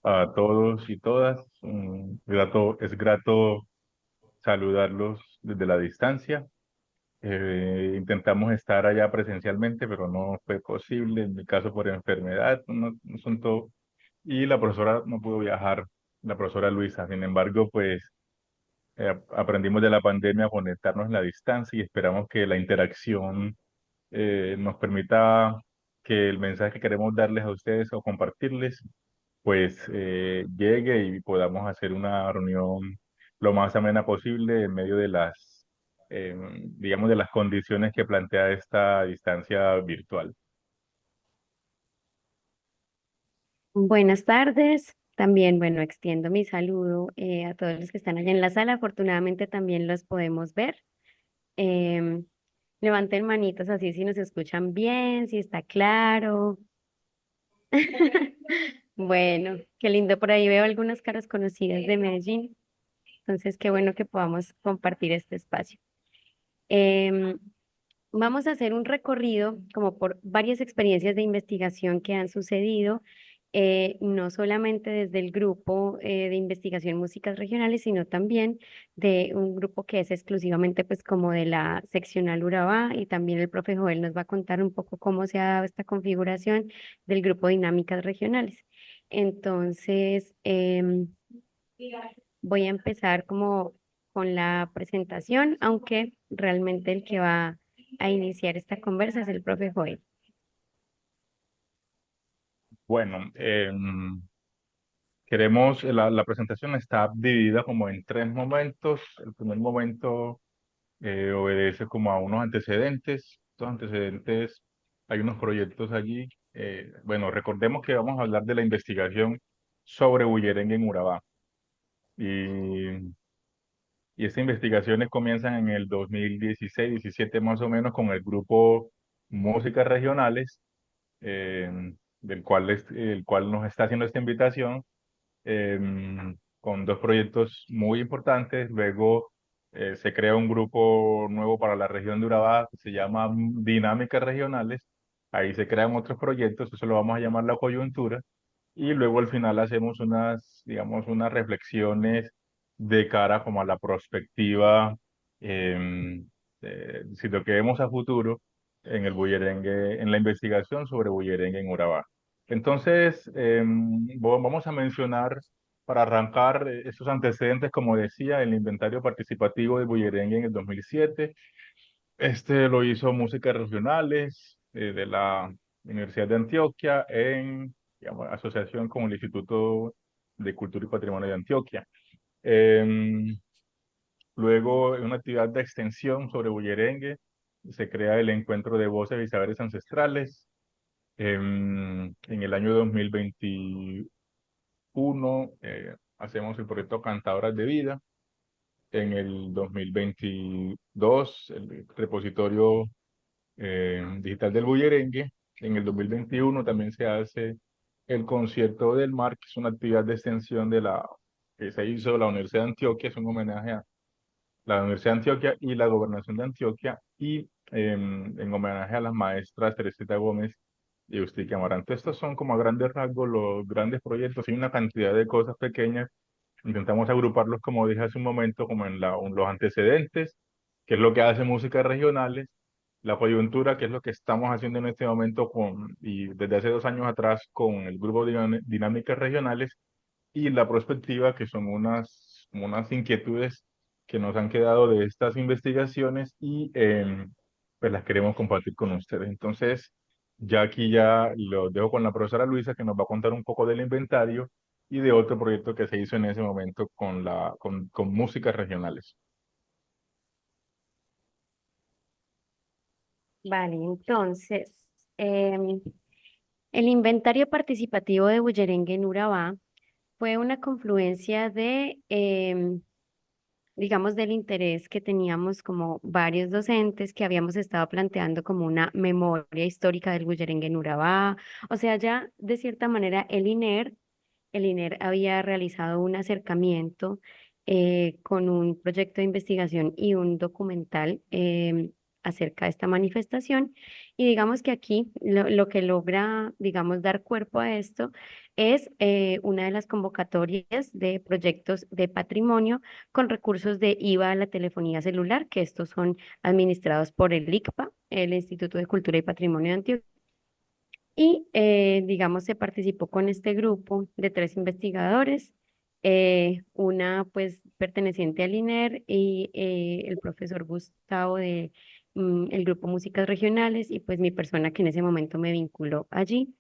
a todos y todas. Es grato saludarlos desde la distancia. Intentamos estar allá presencialmente, pero no fue posible, en mi caso por enfermedad, un asunto, y la profesora no pudo viajar, la profesora Luisa. Sin embargo, pues aprendimos de la pandemia a conectarnos en la distancia y esperamos que la interacción nos permita que el mensaje que queremos darles a ustedes o compartirles, pues llegue y podamos hacer una reunión lo más amena posible en medio de digamos, de las condiciones que plantea esta distancia virtual. Buenas tardes. También, bueno, extiendo mi saludo a todos los que están allá en la sala. Afortunadamente también los podemos ver. Em, Levanten manitos así si nos escuchan bien, si está claro. Bueno, qué lindo. Por ahí veo algunas caras conocidas de Medellín. Entonces, qué bueno que podamos compartir este espacio. Em, Vamos a hacer un recorrido como por varias experiencias de investigación que han sucedido, no solamente desde el grupo de investigación Músicas Regionales, sino también de un grupo que es exclusivamente pues como de la seccional Urabá, y también el profe Joel nos va a contar un poco cómo se ha dado esta configuración del grupo Dinámicas Regionales. Entonces, voy a empezar como con la presentación, aunque realmente el que va a iniciar esta conversa es el profe Joel. Bueno, la presentación está dividida como en tres momentos. El primer momento obedece como a unos antecedentes. Estos antecedentes, hay unos proyectos allí. Bueno, recordemos que vamos a hablar de la investigación sobre Bullerengue en Urabá. Y, y estas investigaciones comienzan en el 2016, 17 más o menos con el grupo Músicas Regionales, eh, el cual nos está haciendo esta invitación, con dos proyectos muy importantes. Luego se crea un grupo nuevo para la región de Urabá que se llama Dinámicas Regionales. Ahí se crean otros proyectos, eso lo vamos a llamar la coyuntura. Y luego al final hacemos digamos, unas reflexiones de cara como a la perspectiva, si lo que vemos a futuro en el bullerengue, en la investigación sobre bullerengue en Urabá. Entonces, vamos a mencionar, para arrancar, esos antecedentes, como decía, el inventario participativo de bullerengue en el 2007. Este lo hizo Músicas Regionales de la Universidad de Antioquia en, digamos, asociación con el Instituto de Cultura y Patrimonio de Antioquia. Em, Luego, en una actividad de extensión sobre bullerengue, se crea el Encuentro de Voces y Saberes Ancestrales. En el año 2021 hacemos el proyecto Cantadoras de Vida. En el 2022 el repositorio digital del bullerengue. En el 2021 también se hace el concierto del mar, que es una actividad de extensión que se hizo la Universidad de Antioquia. Es un homenaje a la Universidad de Antioquia y la Gobernación de Antioquia, y en homenaje a las maestras Teresita Gómez y Ustique Amaranto. Estos son como a grandes rasgos los grandes proyectos. Hay una cantidad de cosas pequeñas. Intentamos agruparlos, como dije hace un momento, como en los antecedentes, que es lo que hace Músicas Regionales; la coyuntura, que es lo que estamos haciendo en este momento y desde hace 2 años atrás con el grupo Dinámicas Regionales; y la perspectiva, que son como unas inquietudes que nos han quedado de estas investigaciones, y pues las queremos compartir con ustedes. Entonces, ya aquí ya los dejo con la profesora Luisa, que nos va a contar un poco del inventario y de otro proyecto que se hizo en ese momento con músicas regionales. Vale, entonces, em, el inventario participativo de Bullerengue en Urabá fue una confluencia de, digamos, del interés que teníamos como varios docentes que habíamos estado planteando como una memoria histórica del Bullerengue en Urabá. O sea, ya de cierta manera el INER había realizado un acercamiento con un proyecto de investigación y un documental, acerca de esta manifestación. Y digamos que aquí lo que logra, digamos, dar cuerpo a esto es una de las convocatorias de proyectos de patrimonio con recursos de IVA a la telefonía celular, que estos son administrados por el ICPA, el Instituto de Cultura y Patrimonio de Antioquia. Y digamos, se participó con este grupo de 3 investigadores, una pues perteneciente al INER y el profesor Gustavo de el grupo Músicas Regionales y pues mi persona que en ese momento me vinculó allí.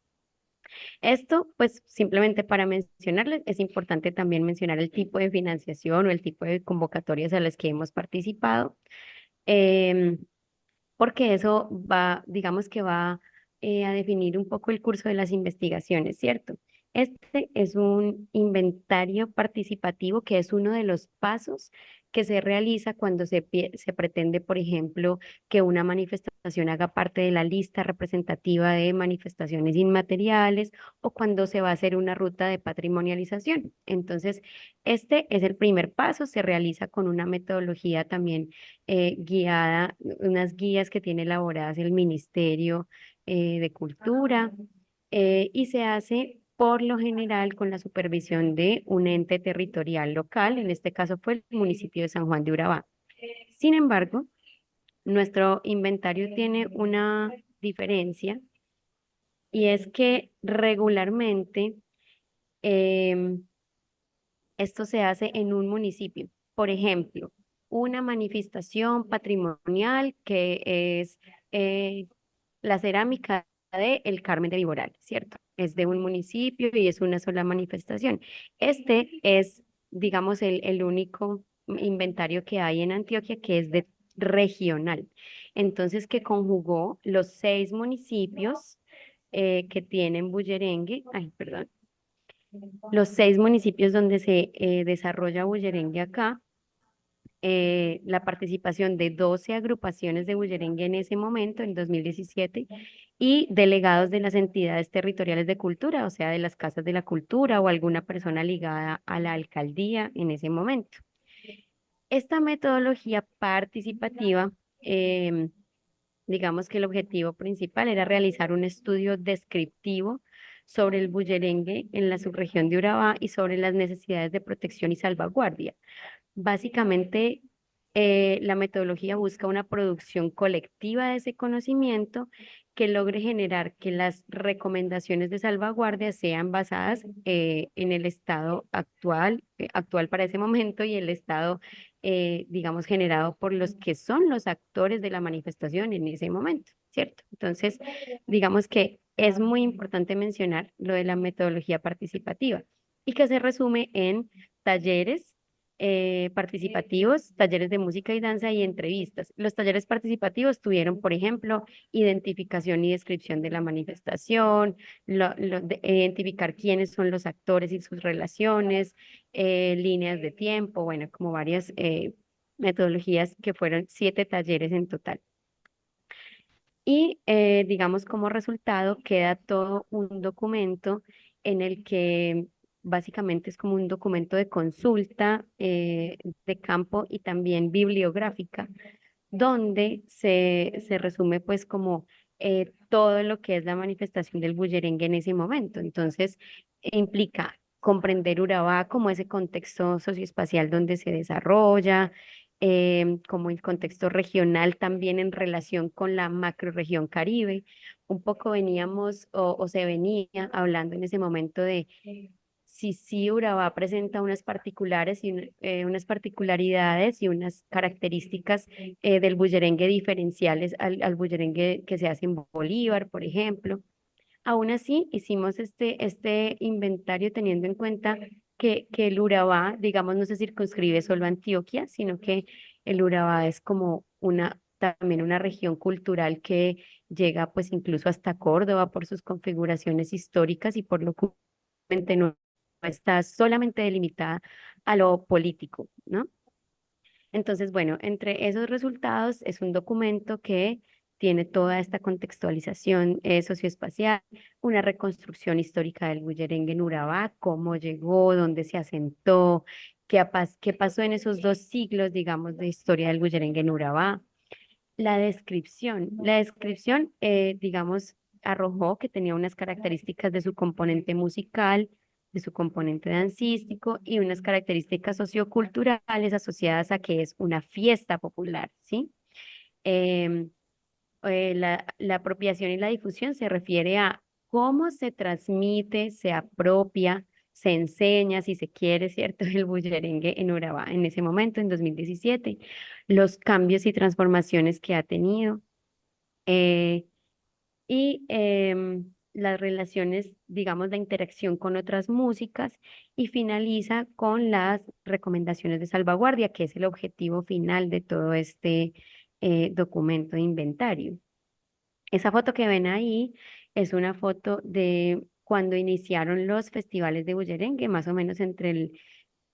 Esto pues simplemente para mencionarles, es importante también mencionar el tipo de financiación o el tipo de convocatorias a las que hemos participado. em, Porque eso va, digamos que va a definir un poco el curso de las investigaciones, ¿cierto? Este es un inventario participativo que es uno de los pasos que se realiza cuando se pretende, por ejemplo, que una manifestación haga parte de la lista representativa de manifestaciones inmateriales o cuando se va a hacer una ruta de patrimonialización. Entonces, este es el primer paso, se realiza con una metodología también guiada, unas guías que tiene elaboradas el Ministerio de Cultura y se hace por lo general con la supervisión de un ente territorial local, en este caso fue el municipio de San Juan de Urabá. Sin embargo, nuestro inventario tiene una diferencia y es que regularmente em, esto se hace en un municipio. Por ejemplo, una manifestación patrimonial que es eh, la cerámica de El Carmen de Viboral, ¿cierto? Es de un municipio y es una sola manifestación. Este es, digamos, el único inventario que hay en Antioquia que es de regional. Entonces, que conjugó los 6 municipios que tienen Bullerengue, ay, perdón, los 6 municipios donde se desarrolla bullerengue acá, la participación de 12 agrupaciones de bullerengue en ese momento, en 2017, y delegados de las entidades territoriales de cultura, o sea, de las casas de la cultura o alguna persona ligada a la alcaldía en ese momento. Esta metodología participativa, digamos que el objetivo principal era realizar un estudio descriptivo sobre el bullerengue en la subregión de Urabá y sobre las necesidades de protección y salvaguardia. Básicamente, la metodología busca una producción colectiva de ese conocimiento que logre generar que las recomendaciones de salvaguardia sean basadas en el estado actual para ese momento y el estado, digamos, generado por los que son los actores de la manifestación en ese momento, ¿cierto? Entonces, digamos que es muy importante mencionar lo de la metodología participativa y que se resume en talleres participativos, talleres de música y danza y entrevistas. Los talleres participativos tuvieron, por ejemplo, identificación y descripción de la manifestación, identificar quiénes son los actores y sus relaciones, líneas de tiempo, bueno, como varias metodologías que fueron 7 talleres en total. Y digamos como resultado queda todo un documento en el que básicamente es como un documento de consulta de campo y también bibliográfica, donde se resume pues como todo lo que es la manifestación del bullerengue en ese momento. Entonces, implica comprender Urabá como ese contexto socioespacial donde se desarrolla, como el contexto regional también en relación con la macrorregión Caribe. Un poco veníamos o se venía hablando en ese momento de si sí Urabá presenta unas particulares y unas particularidades y unas características del bullerengue diferenciales al bullerengue que se hace en Bolívar, por ejemplo. Aún así, hicimos este inventario teniendo en cuenta que el Urabá, digamos, no se circunscribe solo a Antioquia, sino que el Urabá es como también una región cultural que llega pues incluso hasta Córdoba por sus configuraciones históricas y por lo que no está solamente delimitada a lo político, ¿no? Entonces, bueno, entre esos resultados es un documento que tiene toda esta contextualización socioespacial, una reconstrucción histórica del bullerengue en Urabá, cómo llegó, dónde se asentó, qué pasó en esos 2 siglos, digamos, de historia del bullerengue en Urabá. La descripción, digamos, arrojó que tenía unas características de su componente musical, de su componente dancístico y unas características socioculturales asociadas a que es una fiesta popular, ¿sí? Em, la apropiación y la difusión se refiere a cómo se transmite, se apropia, se enseña, si se quiere, ¿cierto? El bullerengue en Urabá en ese momento, en 2017, los cambios y transformaciones que ha tenido eh, las relaciones, digamos, la interacción con otras músicas y finaliza con las recomendaciones de salvaguardia, que es el objetivo final de todo este documento de inventario. Esa foto que ven ahí es una foto de cuando iniciaron los festivales de bullerengue, más o menos entre el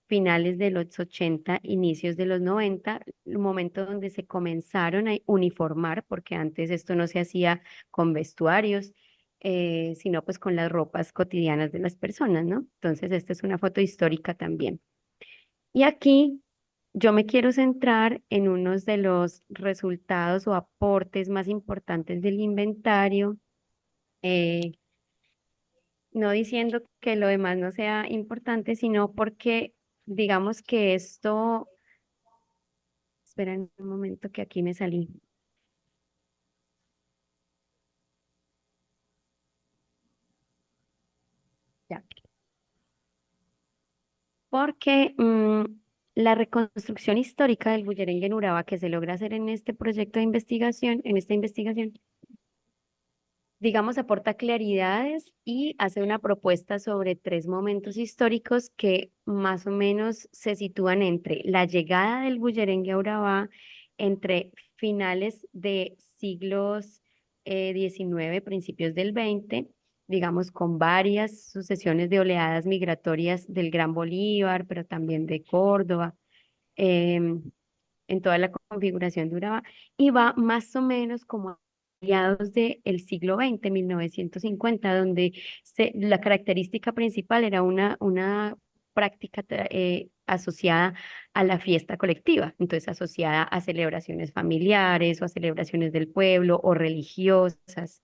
finales de los 80, inicios de los 90, el momento donde se comenzaron a uniformar, porque antes esto no se hacía con vestuarios, sino pues con las ropas cotidianas de las personas, ¿no? Entonces, esta es una foto histórica también. Y aquí yo me quiero centrar en unos de los resultados o aportes más importantes del inventario, eh, no diciendo que lo demás no sea importante, sino porque digamos que esto, esperen un momento que aquí me salí. Ya. Porque la reconstrucción histórica del Bullerengue en Urabá que se logra hacer en este proyecto de investigación, en esta investigación, digamos, aporta claridades y hace una propuesta sobre tres momentos históricos que más o menos se sitúan entre la llegada del bullerengue a Urabá, entre finales de siglos XIX, principios del XX, digamos, con varias sucesiones de oleadas migratorias del Gran Bolívar, pero también de Córdoba. em, en toda la configuración de Urabá, y va más o menos como a mediados del siglo XX, 1950, donde la característica principal era una práctica asociada a la fiesta colectiva, entonces asociada a celebraciones familiares o a celebraciones del pueblo o religiosas.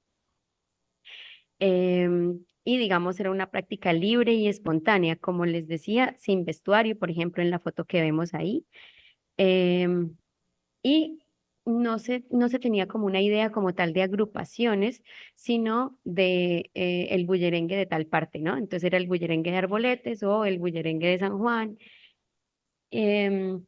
Y digamos, era una práctica libre y espontánea, como les decía, sin vestuario, por ejemplo, en la foto que vemos ahí. Em, y no se tenía como una idea como tal de agrupaciones, sino de el bullerengue de tal parte, ¿no? Entonces era el bullerengue de Arboletes o el bullerengue de San Juan. Em,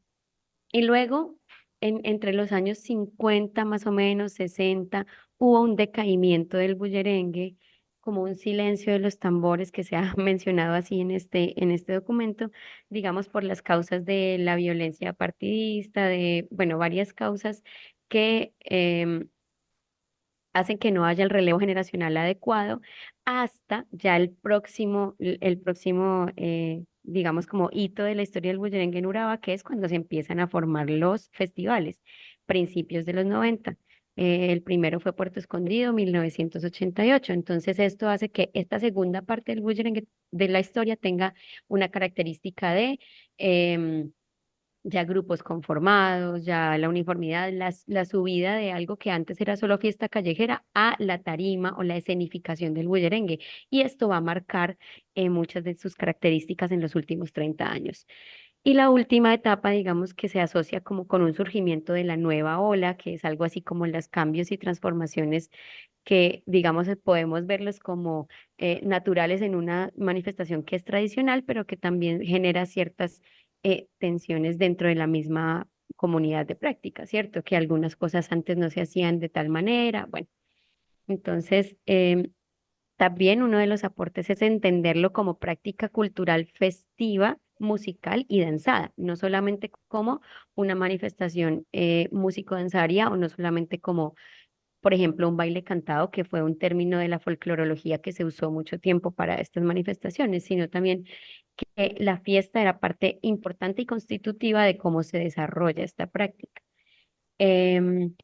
y luego, entre los años 50 más o menos, 60 hubo un decaimiento del bullerengue, como un silencio de los tambores que se ha mencionado así en este documento, digamos por las causas de la violencia partidista, de, bueno, varias causas que hacen que no haya el relevo generacional adecuado hasta ya el próximo digamos, como hito de la historia del bullerengue en Urabá, que es cuando se empiezan a formar los festivales, principios de los 90. El primero fue Puerto Escondido, 1988. Entonces, esto hace que esta segunda parte del bullerengue de la historia tenga una característica de ya grupos conformados, ya la uniformidad, la subida de algo que antes era solo fiesta callejera a la tarima o la escenificación del bullerengue. Y esto va a marcar muchas de sus características en los últimos 30 años. Y la última etapa, digamos, que se asocia como con un surgimiento de la nueva ola, que es algo así como los cambios y transformaciones que, digamos, podemos verlos como naturales en una manifestación que es tradicional, pero que también genera ciertas tensiones dentro de la misma comunidad de práctica, ¿cierto? Que algunas cosas antes no se hacían de tal manera. Bueno, entonces, también uno de los aportes es entenderlo como práctica cultural festiva, musical y danzada, no solamente como una manifestación músico-danzaria o no solamente como, por ejemplo, un baile cantado, que fue un término de la folclorología que se usó mucho tiempo para estas manifestaciones, sino también que la fiesta era parte importante y constitutiva de cómo se desarrolla esta práctica. Em,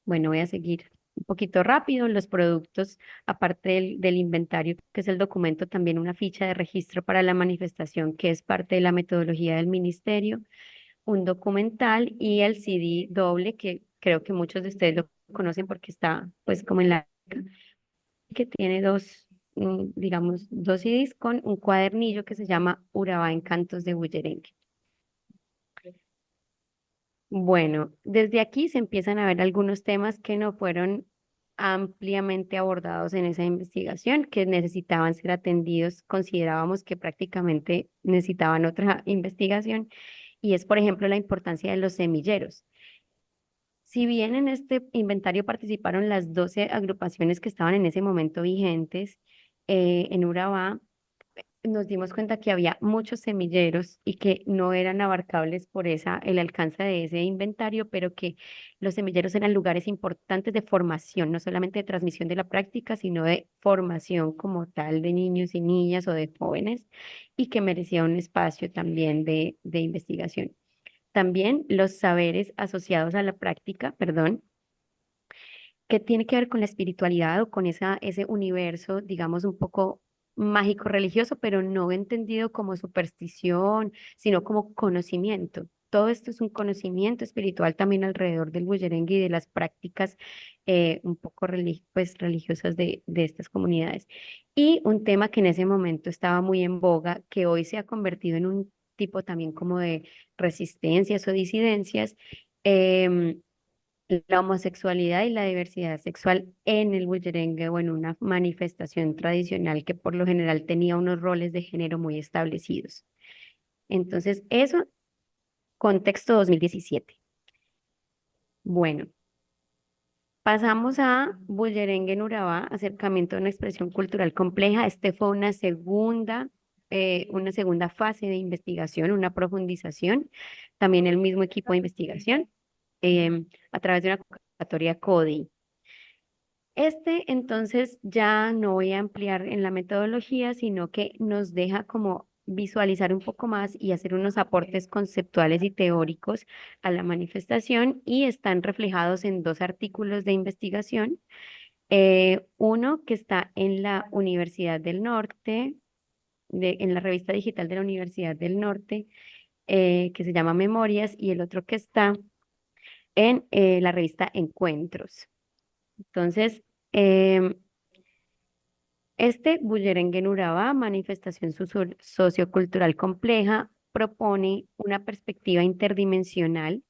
bueno, voy a seguir un poquito rápido. Los productos, aparte del inventario, que es el documento, también una ficha de registro para la manifestación, que es parte de la metodología del ministerio, un documental y el CD doble, que creo que muchos de ustedes lo conocen porque está pues como en la que tiene dos, digamos, dos CDs con un cuadernillo que se llama Urabá Encantos de Bullerengue. Bueno, desde aquí se empiezan a ver algunos temas que no fueron ampliamente abordados en esa investigación, que necesitaban ser atendidos. Considerábamos que prácticamente necesitaban otra investigación, y es, por ejemplo, la importancia de los semilleros. Si bien en este inventario participaron las 12 agrupaciones que estaban en ese momento vigentes en Urabá, nos dimos cuenta que había muchos semilleros y que no eran abarcables por el alcance de ese inventario, pero que los semilleros eran lugares importantes de formación, no solamente de transmisión de la práctica, sino de formación como tal de niños y niñas o de jóvenes, y que merecía un espacio también de investigación. También los saberes asociados a la práctica, perdón, que tiene que ver con la espiritualidad o con ese universo, digamos, un poco mágico religioso, pero no entendido como superstición, sino como conocimiento. Todo esto es un conocimiento espiritual también alrededor del bullerengue y de las prácticas un poco pues, religiosas de estas comunidades. Y un tema que en ese momento estaba muy en boga, que hoy se ha convertido en un tipo también como de resistencias o disidencias, em, la homosexualidad y la diversidad sexual en el bullerengue o en una manifestación tradicional que por lo general tenía unos roles de género muy establecidos. Entonces, eso, contexto 2017. Bueno, pasamos a bullerengue en Urabá, acercamiento a una expresión cultural compleja. Este fue una segunda fase de investigación, una profundización. También el mismo equipo de investigación a través de una convocatoria CODI. Entonces ya no voy a ampliar en la metodología, sino que nos deja como visualizar un poco más y hacer unos aportes conceptuales y teóricos a la manifestación, y están reflejados en dos artículos de investigación. Uno que está en la Universidad del Norte, en la revista digital de la Universidad del Norte, que se llama Memorias, y el otro que está en la revista Encuentros. Entonces, em, Bullerengue en Urabá, manifestación sociocultural compleja, propone una perspectiva interdimensional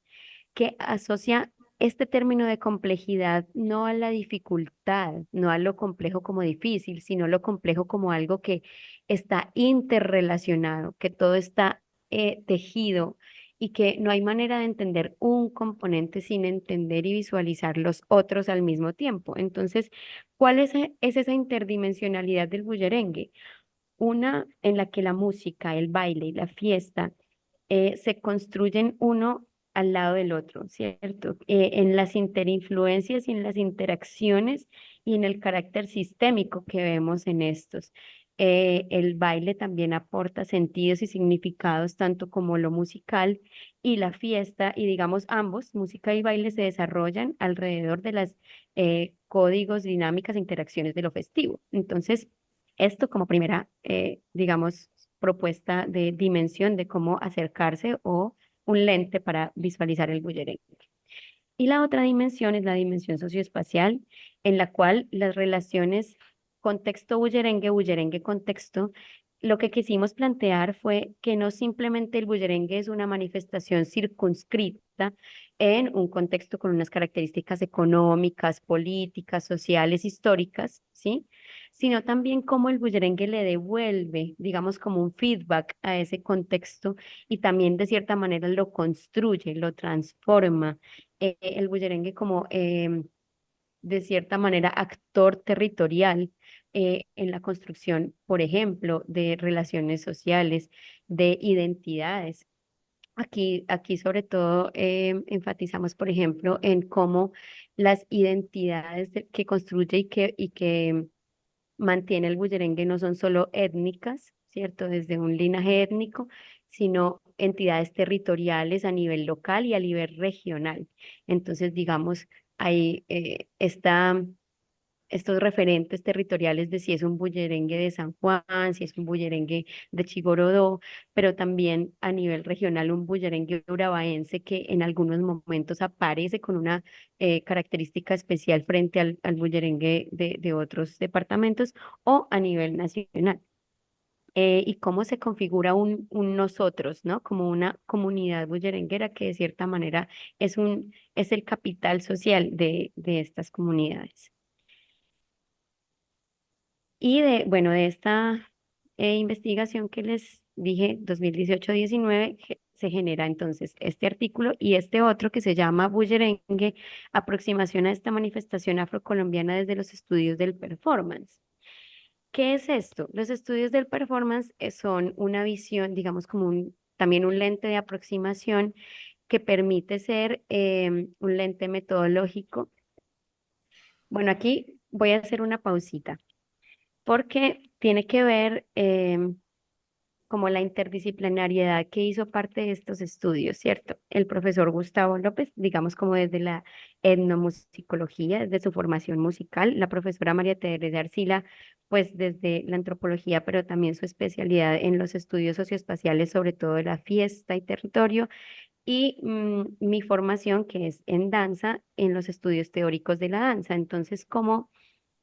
que asocia este término de complejidad no a la dificultad, no a lo complejo como difícil, sino lo complejo como algo que está interrelacionado, que todo está tejido, y que no hay manera de entender un componente sin entender y visualizar los otros al mismo tiempo. Entonces, ¿cuál es esa interdimensionalidad del bullerengue? Una en la que la música, el baile y la fiesta se construyen uno al lado del otro, ¿cierto? En las interinfluencias y en las interacciones y en el carácter sistémico que vemos en estos. El baile también aporta sentidos y significados tanto como lo musical, y la fiesta, y digamos ambos, música y baile, se desarrollan alrededor de las códigos, dinámicas e interacciones de lo festivo. Entonces, esto como primera, digamos, propuesta de dimensión de cómo acercarse o un lente para visualizar el bullerengue. Y la otra dimensión es la dimensión socioespacial, en la cual las relaciones contexto bullerengue, bullerengue contexto, lo que quisimos plantear fue que no simplemente el bullerengue es una manifestación circunscrita en un contexto con unas características económicas, políticas, sociales, históricas, ¿sí? Sino también cómo el bullerengue le devuelve, digamos, como un feedback a ese contexto, y también de cierta manera lo construye, lo transforma. El bullerengue como de cierta manera actor territorial en la construcción, por ejemplo, de relaciones sociales, de identidades. Aquí sobre todo enfatizamos, por ejemplo, en cómo las identidades que construye y que mantiene el bullerengue no son solo étnicas, ¿cierto? Desde un linaje étnico, sino entidades territoriales a nivel local y a nivel regional. Entonces, digamos, hay esta estos referentes territoriales de si es un bullerengue de San Juan, si es un bullerengue de Chigorodó, pero también a nivel regional un bullerengue urabaense que en algunos momentos aparece con una característica especial frente al bullerengue de otros departamentos o a nivel nacional. Y cómo se configura un nosotros, ¿no? Como una comunidad bullerenguera que de cierta manera es el capital social de estas comunidades. Y bueno, de esta investigación que les dije, 2018-19, se genera entonces este artículo y este otro que se llama Bullerengue, aproximación a esta manifestación afrocolombiana desde los estudios del performance. ¿Qué es esto? Los estudios del performance son una visión, digamos, como también un lente de aproximación que permite ser un lente metodológico. Bueno, aquí voy a hacer una pausita porque tiene que ver como la interdisciplinariedad que hizo parte de estos estudios, ¿cierto? El profesor Gustavo López, digamos como desde la etnomusicología, desde su formación musical, la profesora María Teresa Arcila, pues desde la antropología, pero también su especialidad en los estudios socioespaciales, sobre todo de la fiesta y territorio, y mi formación, que es en danza, en los estudios teóricos de la danza. Entonces, ¿cómo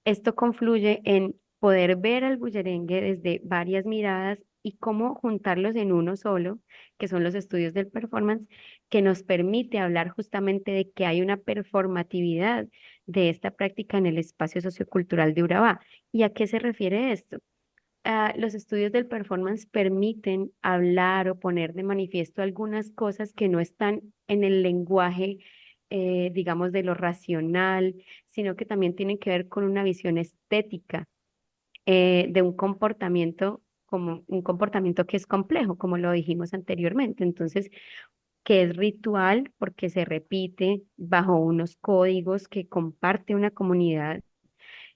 esto confluye en poder ver al bullerengue desde varias miradas y cómo juntarlos en uno solo, que son los estudios del performance, que nos permite hablar justamente de que hay una performatividad de esta práctica en el espacio sociocultural de Urabá? ¿Y a qué se refiere esto? Los estudios del performance permiten hablar o poner de manifiesto algunas cosas que no están en el lenguaje, digamos, de lo racional, sino que también tienen que ver con una visión estética de un comportamiento como un comportamiento que es complejo, como lo dijimos anteriormente. Entonces, que es ritual porque se repite bajo unos códigos que comparte una comunidad,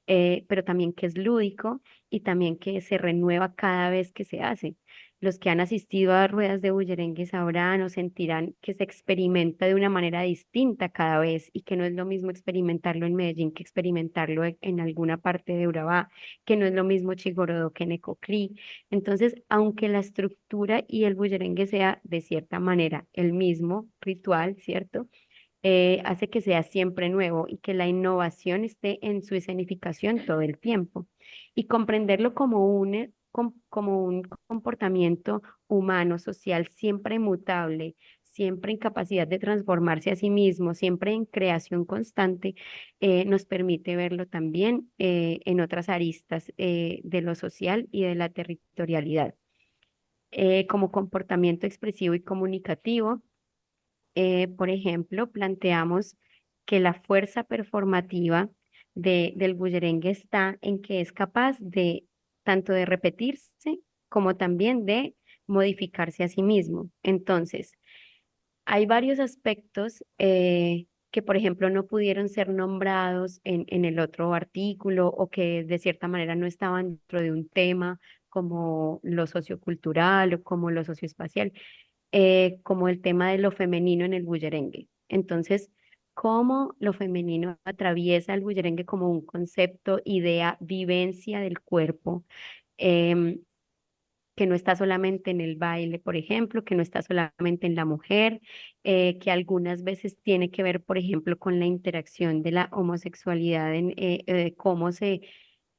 pero también que es lúdico y también que se renueva cada vez que se hace. Los que han asistido a ruedas de bullerengue sabrán o sentirán que se experimenta de una manera distinta cada vez y que no es lo mismo experimentarlo en Medellín que experimentarlo en alguna parte de Urabá, que no es lo mismo Chigorodó que Necoclí. Entonces, aunque la estructura y el bullerengue sea de cierta manera el mismo ritual, ¿cierto? Hace que sea siempre nuevo y que la innovación esté en su escenificación todo el tiempo. Y comprenderlo como como un comportamiento humano, social, siempre mutable, siempre en capacidad de transformarse a sí mismo, siempre en creación constante, nos permite verlo también en otras aristas de lo social y de la territorialidad. Como comportamiento expresivo y comunicativo, por ejemplo, planteamos que la fuerza performativa del bullerengue está en que es capaz de tanto de repetirse como también de modificarse a sí mismo. Entonces, hay varios aspectos que, por ejemplo, no pudieron ser nombrados en el otro artículo o que de cierta manera no estaban dentro de un tema como lo sociocultural o como lo socioespacial, como el tema de lo femenino en el bullerengue. Entonces, cómo lo femenino atraviesa el bullerengue como un concepto, idea, vivencia del cuerpo, em, que no está solamente en el baile, por ejemplo, que no está solamente en la mujer, que algunas veces tiene que ver, por ejemplo, con la interacción de la homosexualidad, cómo se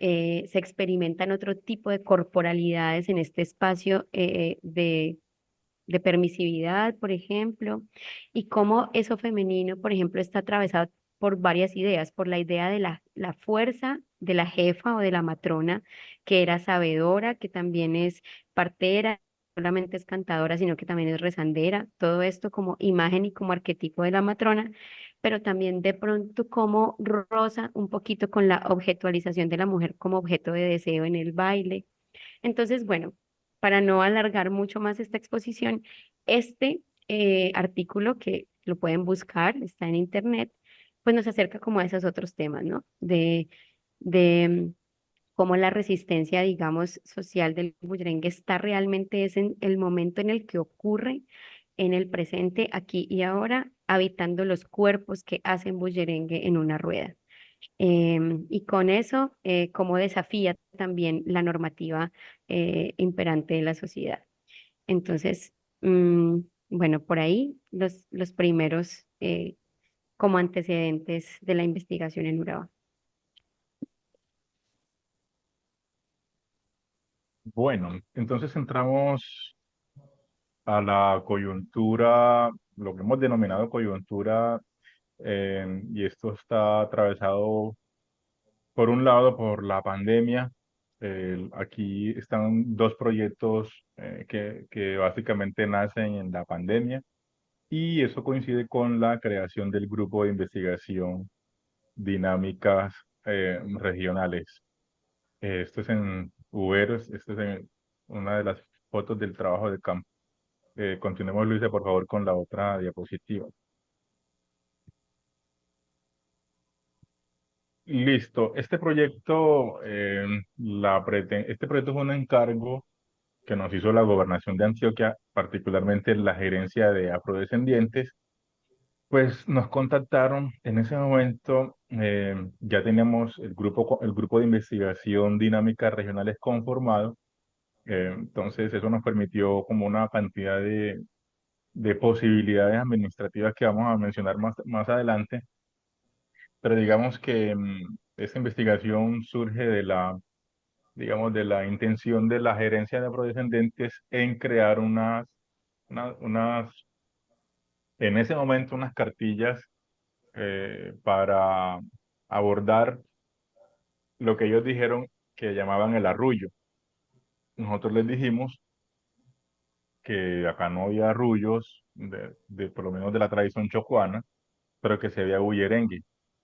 experimentan otro tipo de corporalidades en este espacio de permisividad, por ejemplo, y cómo eso femenino, por ejemplo, está atravesado por varias ideas, por la idea de la fuerza de la jefa o de la matrona, que era sabedora, que también es partera, no solamente es cantadora, sino que también es rezandera, todo esto como imagen y como arquetipo de la matrona, pero también de pronto como rosa un poquito con la objetualización de la mujer como objeto de deseo en el baile. Entonces, bueno, para no alargar mucho más esta exposición, este artículo que lo pueden buscar, está en internet, pues nos acerca como a esos otros temas, ¿no? De cómo la resistencia, digamos, social del bullerengue está realmente es en el momento en el que ocurre en el presente, aquí y ahora, habitando los cuerpos que hacen bullerengue en una rueda. Y con eso, cómo desafía también la normativa imperante de la sociedad. Entonces, mm, bueno, por ahí los primeros como antecedentes de la investigación en Urabá. Bueno, entonces entramos a la coyuntura, lo que hemos denominado coyuntura, y esto está atravesado por un lado por la pandemia. Aquí están dos proyectos que básicamente nacen en la pandemia y eso coincide con la creación del grupo de investigación dinámicas regionales. Esto es en Uberos, esto es en una de las fotos del trabajo de campo. Continuemos, Luisa, por favor, con la otra diapositiva. Listo. Este proyecto es un encargo que nos hizo la Gobernación de Antioquia, particularmente la gerencia de afrodescendientes. Pues nos contactaron en ese momento, ya teníamos el grupo de investigación dinámicas regionales conformado. Entonces eso nos permitió como una cantidad de posibilidades administrativas que vamos a mencionar más adelante, pero digamos que esta investigación surge digamos, de la intención de la gerencia de afrodescendentes en crear unas, en ese momento, unas cartillas para abordar lo que ellos dijeron que llamaban el arrullo. Nosotros les dijimos que acá no había arrullos, por lo menos de la tradición chocuana, pero que se había bullerengue.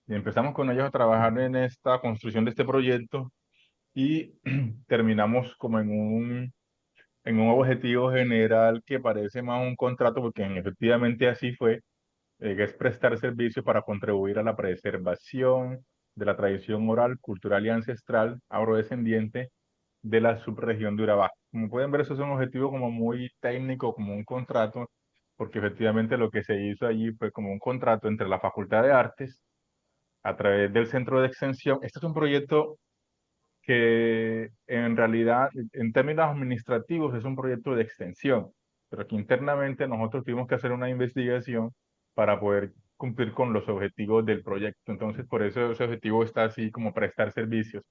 Y empezamos con ellos a trabajar en esta construcción de este proyecto y terminamos como en un objetivo general que parece más un contrato, porque efectivamente así fue, que es prestar servicio para contribuir a la preservación de la tradición oral, cultural y ancestral afrodescendiente de la subregión de Urabá. Como pueden ver, eso es un objetivo como muy técnico, como un contrato, porque efectivamente lo que se hizo allí fue como un contrato entre la Facultad de Artes a través del Centro de Extensión. Este es un proyecto que en realidad, en términos administrativos, es un proyecto de extensión, pero que internamente nosotros tuvimos que hacer una investigación para poder cumplir con los objetivos del proyecto. Entonces, por eso ese objetivo está así como prestar servicios.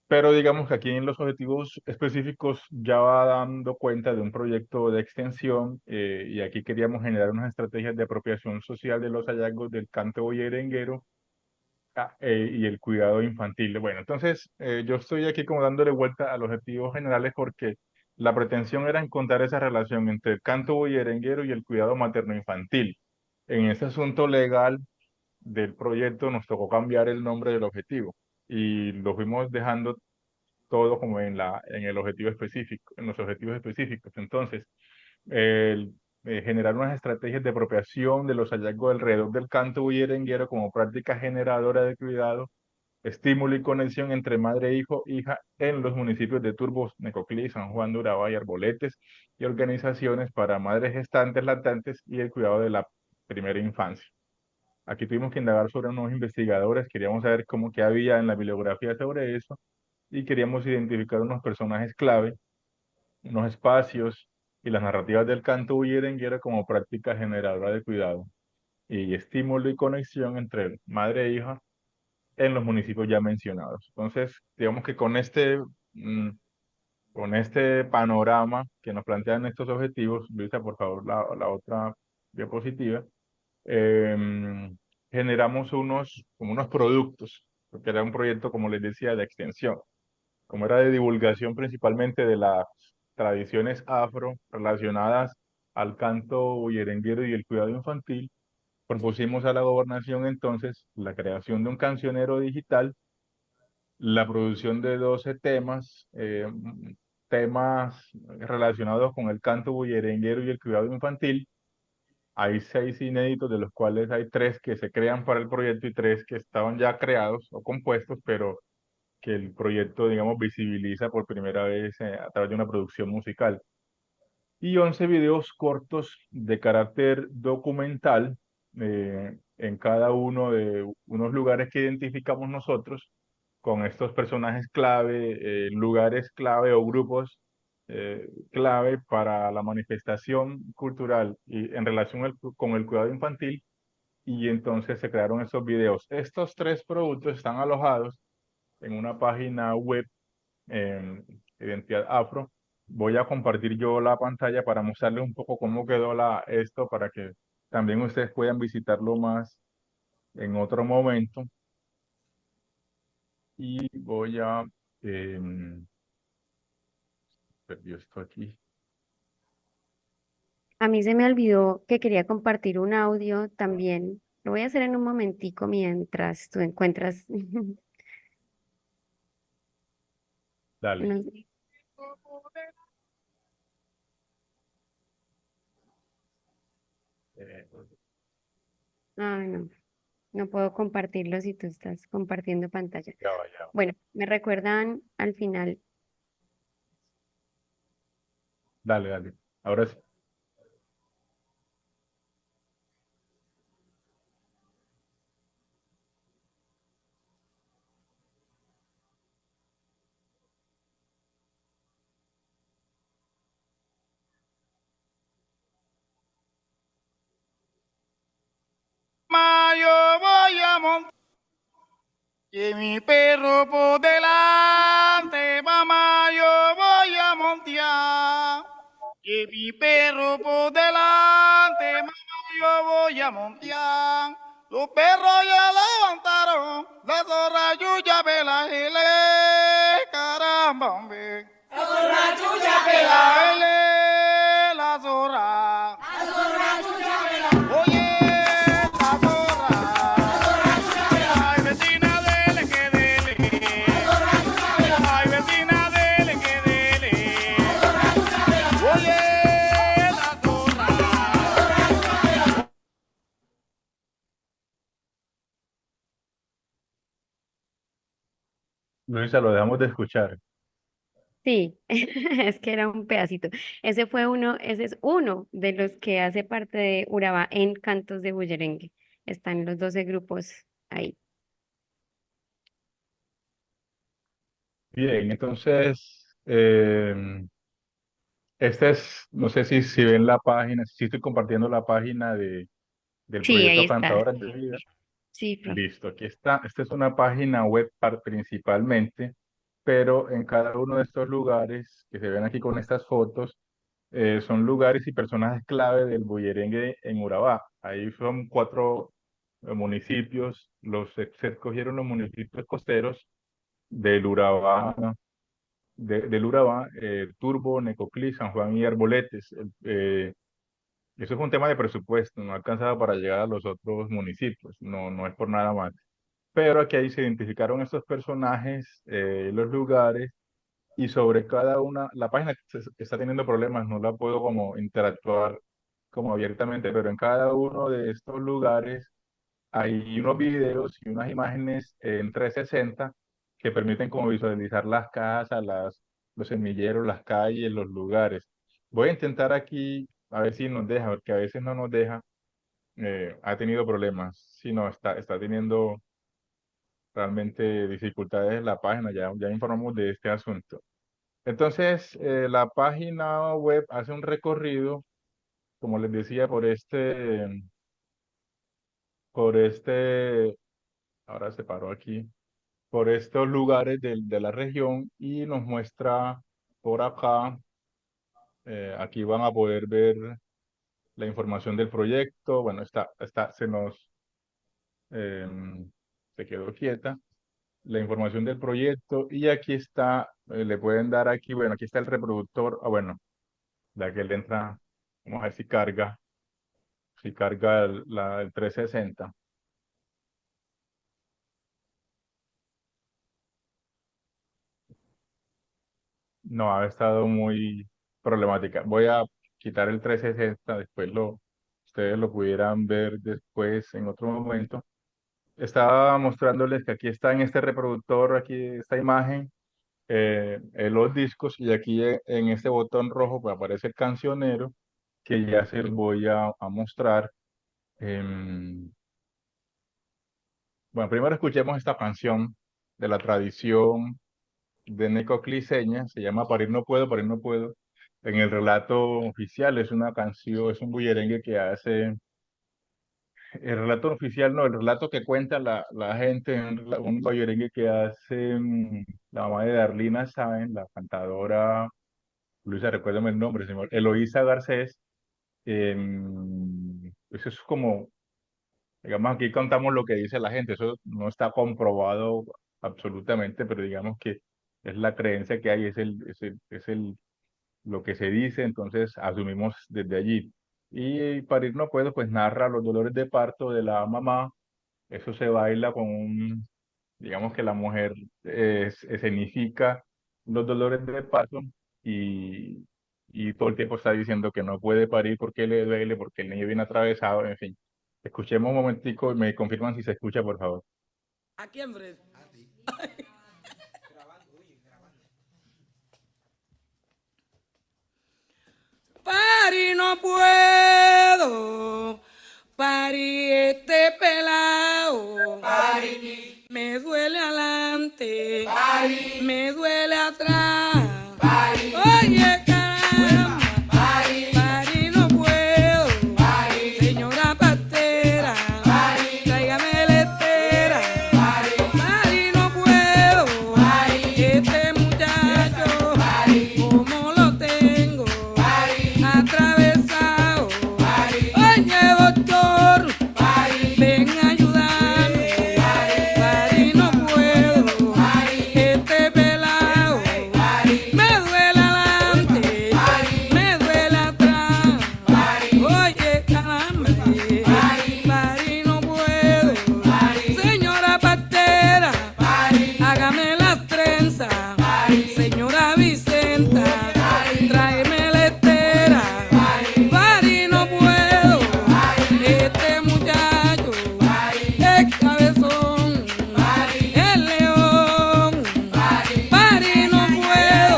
Pero digamos que aquí en los objetivos específicos ya va dando cuenta de un proyecto de extensión, y aquí queríamos generar unas estrategias de apropiación social de los hallazgos del canto boyerenguero y el cuidado infantil. Bueno, entonces yo estoy aquí como dándole vuelta a los objetivos generales porque la pretensión era encontrar esa relación entre el canto bullerenguero y el cuidado materno-infantil. En ese asunto legal del proyecto nos tocó cambiar el nombre del objetivo y lo fuimos dejando todo como en el objetivo específico, en los objetivos específicos. Entonces, el, generar unas estrategias de apropiación de los hallazgos alrededor del canto bullerenguero como práctica generadora de cuidado, estímulo y conexión entre madre e hijo, hija en los municipios de Turbos, Necoclí, San Juan de Urabá y Arboletes, y organizaciones para madres gestantes, lactantes y el cuidado de la primera infancia. Aquí tuvimos que indagar sobre unos investigadores, queríamos saber cómo que había en la bibliografía sobre eso y queríamos identificar unos personajes clave, unos espacios y las narrativas del canto bullerenguero como práctica generadora de cuidado y estímulo y conexión entre madre e hija en los municipios ya mencionados. Entonces, digamos que mm, con este panorama que nos plantean estos objetivos, Luisa, por favor, la otra diapositiva, em, generamos como unos productos, porque era un proyecto, como les decía, de extensión, como era de divulgación principalmente de las tradiciones afro relacionadas al canto bullerenguero y el cuidado infantil. Propusimos a la gobernación entonces la creación de un cancionero digital, la producción de 12 temas, temas relacionados con el canto bullerenguero y el cuidado infantil. Hay 6 inéditos, de los cuales hay 3 que se crean para el proyecto y 3 que estaban ya creados o compuestos, pero que el proyecto, digamos, visibiliza por primera vez a través de una producción musical. Y 11 videos cortos de carácter documental, en cada uno de unos lugares que identificamos nosotros con estos personajes clave, lugares clave o grupos clave para la manifestación cultural y en relación con el cuidado infantil, y entonces se crearon estos videos. Estos tres productos están alojados en una página web, Identidad Afro. Voy a compartir yo la pantalla para mostrarles un poco cómo quedó esto para que también ustedes puedan visitarlo más en otro momento. Y voy a... perdió esto aquí. A mí se me olvidó que quería compartir un audio también. Lo voy a hacer en un momentico mientras tú encuentras. Dale. unos- Eh, Ay, no, no puedo compartirlo si tú estás compartiendo pantalla. ya va, ya va. Bueno, me recuerdan al final. Dale, dale. Ahora sí. Yo voy a montar y mi perro por delante, mamá, yo voy a montear. Y mi perro por delante, mamá, yo voy a montear. Los perros ya levantaron, la zorra yo ya me la gelé, caramba, hombre. La zorra chucha pela. La zorra. Oye, la zorra. Ay, vecina, dele que dele. Ay, vecina, dele que dele. Oye, la zorra. Luisa, lo dejamos de escuchar. Sí, es que era un pedacito. Ese es uno de los que hace parte de Urabá en Cantos de Bullerengue. Están los 12 grupos ahí. Bien, entonces, este es, no sé si ven la página, si estoy compartiendo la página del Sí, ahí proyecto está. Cantadoras de Vida. Sí, profe. Listo, aquí está. Esta es una página web principalmente, pero en cada uno de estos lugares que se ven aquí con estas fotos, son lugares y personajes clave del bullerengue en Urabá. Ahí son cuatro municipios, se escogieron los municipios costeros del Urabá, del Urabá, Turbo, Necoclí, San Juan y Arboletes. Eso es un tema de presupuesto, no alcanzaba para llegar a los otros municipios, no es por nada más. Pero aquí ahí se identificaron estos personajes, los lugares, y sobre cada una, la página está teniendo problemas, no la puedo como interactuar como abiertamente, pero en cada uno de estos lugares hay unos videos y unas imágenes en 360 que permiten como visualizar las casas, los semilleros, las calles, los lugares. Voy a intentar aquí a ver si nos deja, porque a veces no nos deja. Ha tenido problemas. Si no, está teniendo realmente dificultades en la página, ya informamos de este asunto. Entonces, la página web hace un recorrido, como les decía, por este, ahora se paró aquí, por estos lugares de la región y nos muestra por acá, aquí van a poder ver la información del proyecto. Bueno, em, se quedó quieta la información del proyecto, y aquí está, le pueden dar aquí, bueno, aquí está el reproductor, bueno, la que le entra, vamos a ver si carga el 360. No, ha estado muy problemática. Voy a quitar el 360, ustedes lo pudieran ver después en otro momento. Estaba mostrándoles que aquí está en este reproductor, aquí esta imagen, los discos, y aquí en este botón rojo pues aparece el cancionero que ya se los voy a mostrar. Em, Bueno, primero escuchemos esta canción de la tradición de necocliseña, se llama Parir no puedo, parir no puedo. En el relato oficial es una canción, es un bullerengue que hace, el relato oficial no, el relato que cuenta la gente, un bullerengue que hace la mamá de Darlina Sáenz, la cantadora, Luisa, recuérdame el nombre, señor, Eloísa Garcés. Eso es como, digamos, aquí contamos lo que dice la gente, eso no está comprobado absolutamente, pero digamos que es la creencia que hay, es el lo que se dice, entonces asumimos desde allí. Y Parir no puedo, pues narra los dolores de parto de la mamá, eso se baila con un, digamos que la mujer escenifica los dolores de parto y, y todo el tiempo está diciendo que no puede parir porque le duele, porque el niño viene atravesado, en fin. Escuchemos un momentico y me confirman si se escucha, por favor. ¿A quién, Fred? Pari no puedo, pari este pelao. Me duele adelante, me duele atrás. Oye, caramba, pari no puedo, señora pastera, tráigame la estera. Pari no puedo, este muchacho, como lo tengo atravesado. Oye, doctor, ven a ayudarme. Pari no puedo, este pelao. Me duele adelante, me duele atrás. Oye, calambre, pari no puedo. Señora pastera, hágame las trenzas. Señora Vicenta, tráeme la estera. Pari no puedo, este muchacho es cabezón, el león. Pari no puedo,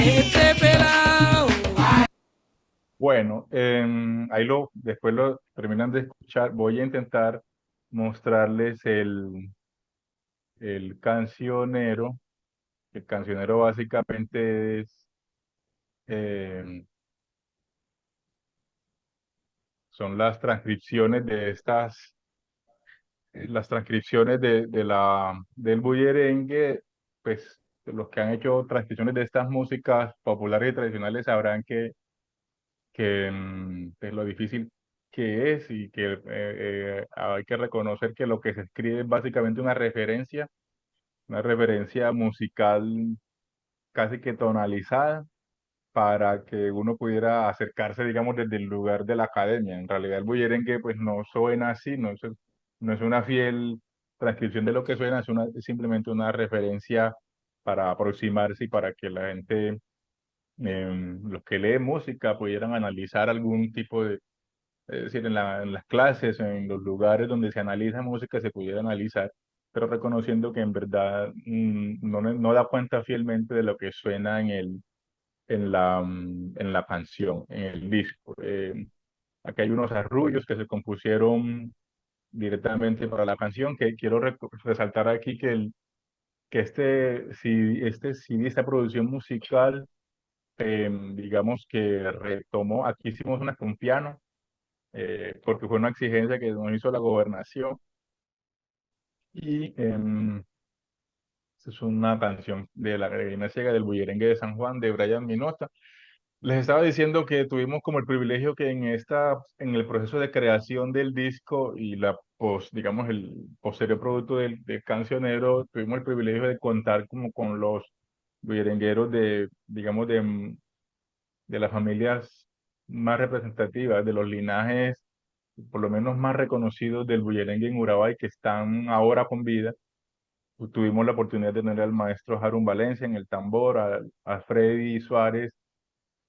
este pelao. Bueno, ahí después lo terminan de escuchar. Voy a intentar mostrarles el cancionero. El cancionero básicamente eh, son las transcripciones de las transcripciones del bullerengue, pues los que han hecho transcripciones de estas músicas populares y tradicionales sabrán que pues, lo difícil que es y que hay que reconocer que lo que se escribe es básicamente una referencia musical casi que tonalizada para que uno pudiera acercarse, digamos, desde el lugar de la academia. En realidad el bullerengue pues no suena así, no es una fiel transcripción de lo que suena, es simplemente una referencia para aproximarse y para que la gente, los que leen música, pudieran analizar algún tipo de, es decir, en las clases, en los lugares donde se analiza música, se pudiera analizar, pero reconociendo que en verdad no da cuenta fielmente de lo que suena en la canción, en el disco. Aquí hay unos arrullos que se compusieron directamente para la canción, que quiero resaltar aquí que este CD, esta producción musical, digamos que retomó, aquí hicimos una con piano, porque fue una exigencia que nos hizo la gobernación, y es una canción de la Reina Ciega del Bullerengue de San Juan, de Brian Minota. Les estaba diciendo que tuvimos como el privilegio que en el proceso de creación del disco y digamos, el posterior producto del cancionero, tuvimos el privilegio de contar como con los bullerengueros digamos, de las familias más representativas, de los linajes, por lo menos más reconocidos del bullerengue en Urabá y que están ahora con vida. Tuvimos la oportunidad de tener al maestro Harun Valencia en el tambor, a Freddy Suárez,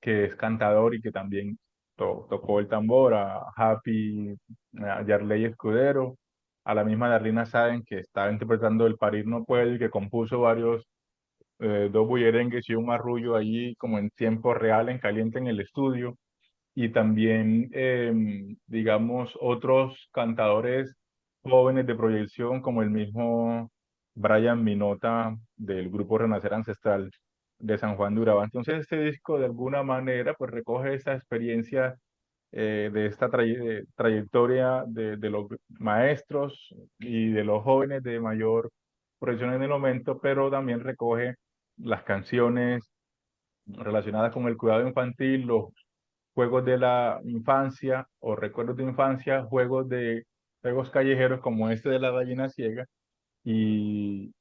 que es cantador y que también tocó el tambor, a Happy, a Yarley Escudero, a la misma Darlina Sáenz, que estaba interpretando El Parir no puede y que compuso dos bullerengues y un arrullo allí como en tiempo real, en caliente en el estudio, y también, digamos, otros cantadores jóvenes de proyección como el mismo Brian Minota del grupo Renacer Ancestral de San Juan de Urabá. Entonces este disco de alguna manera pues recoge esa experiencia de esta trayectoria de los maestros y de los jóvenes de mayor proyección en el momento, pero también recoge las canciones relacionadas con el cuidado infantil, los juegos de la infancia o recuerdos de infancia, juegos callejeros como este de la gallina ciega y,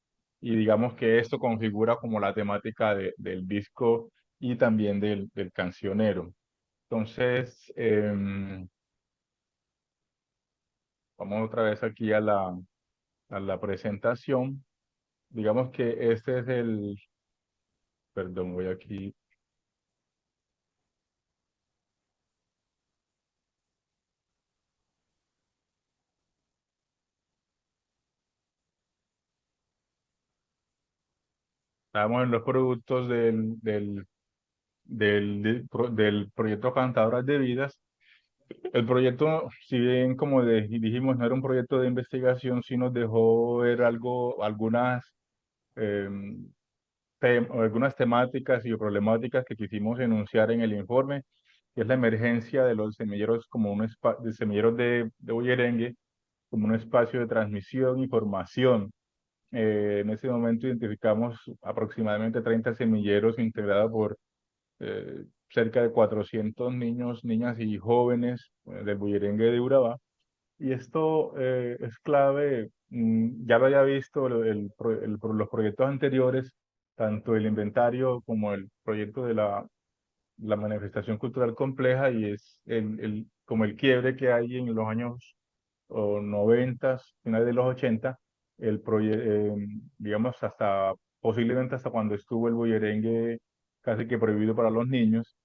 y digamos que esto configura como la temática del disco y también del cancionero. Entonces, vamos otra vez aquí a la presentación. Digamos que este es perdón, voy aquí. Estamos en los productos del proyecto Cantadoras de Vidas. El proyecto, si bien como dijimos, no era un proyecto de investigación, sí nos dejó ver em, algunas temáticas y problemáticas que quisimos enunciar en el informe, que es la emergencia de los semilleros como de semilleros de bullerengue como un espacio de transmisión y formación. En ese momento identificamos aproximadamente 30 semilleros integrados por cerca de 400 niños, niñas y jóvenes del bullerengue de Urabá. Y esto es clave, ya lo había visto los proyectos anteriores, tanto el inventario como el proyecto de la manifestación cultural compleja, y es como el quiebre que hay en los años o 90, finales de los 80, digamos, posiblemente hasta cuando estuvo el bullerengue casi que prohibido para los niños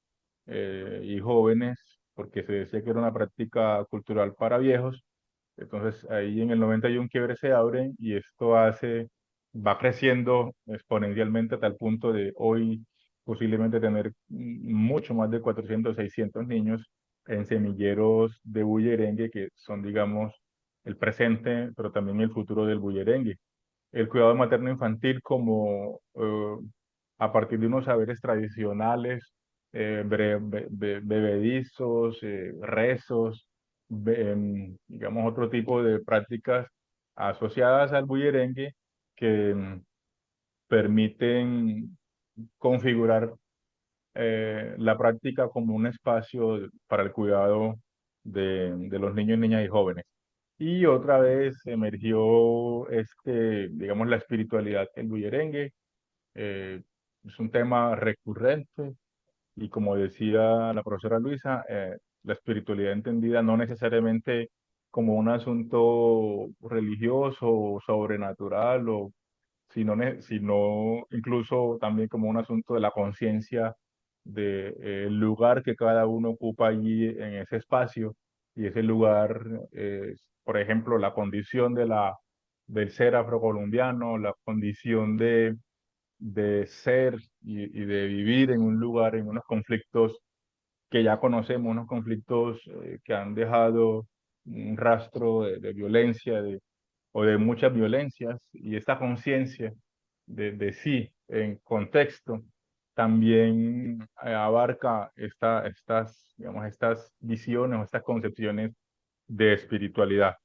y jóvenes, porque se decía que era una práctica cultural para viejos. Entonces ahí en el 91 quiebre se abren y va creciendo exponencialmente a tal punto de hoy posiblemente tener mucho más de 400 600 niños en semilleros de bullerengue que son, digamos, el presente, pero también el futuro del bullerengue. El cuidado materno infantil como a partir de unos saberes tradicionales, bebedizos, rezos, digamos, otro tipo de prácticas asociadas al bullerengue que permiten configurar la práctica como un espacio para el cuidado de los niños, niñas y jóvenes. Y otra vez emergió digamos, la espiritualidad en bullerengue. Es un tema recurrente y como decía la profesora Luisa, la espiritualidad entendida no necesariamente como un asunto religioso o sobrenatural, sino incluso también como un asunto de la conciencia del lugar que cada uno ocupa allí en ese espacio. Y ese lugar es, por ejemplo, la condición del ser afrocolombiano, la condición de ser y de vivir en un lugar, en unos conflictos que ya conocemos, unos conflictos que han dejado un rastro de violencia o de muchas violencias, y esta conciencia de sí en contexto también abarca digamos, estas visiones o estas concepciones de espiritualidad.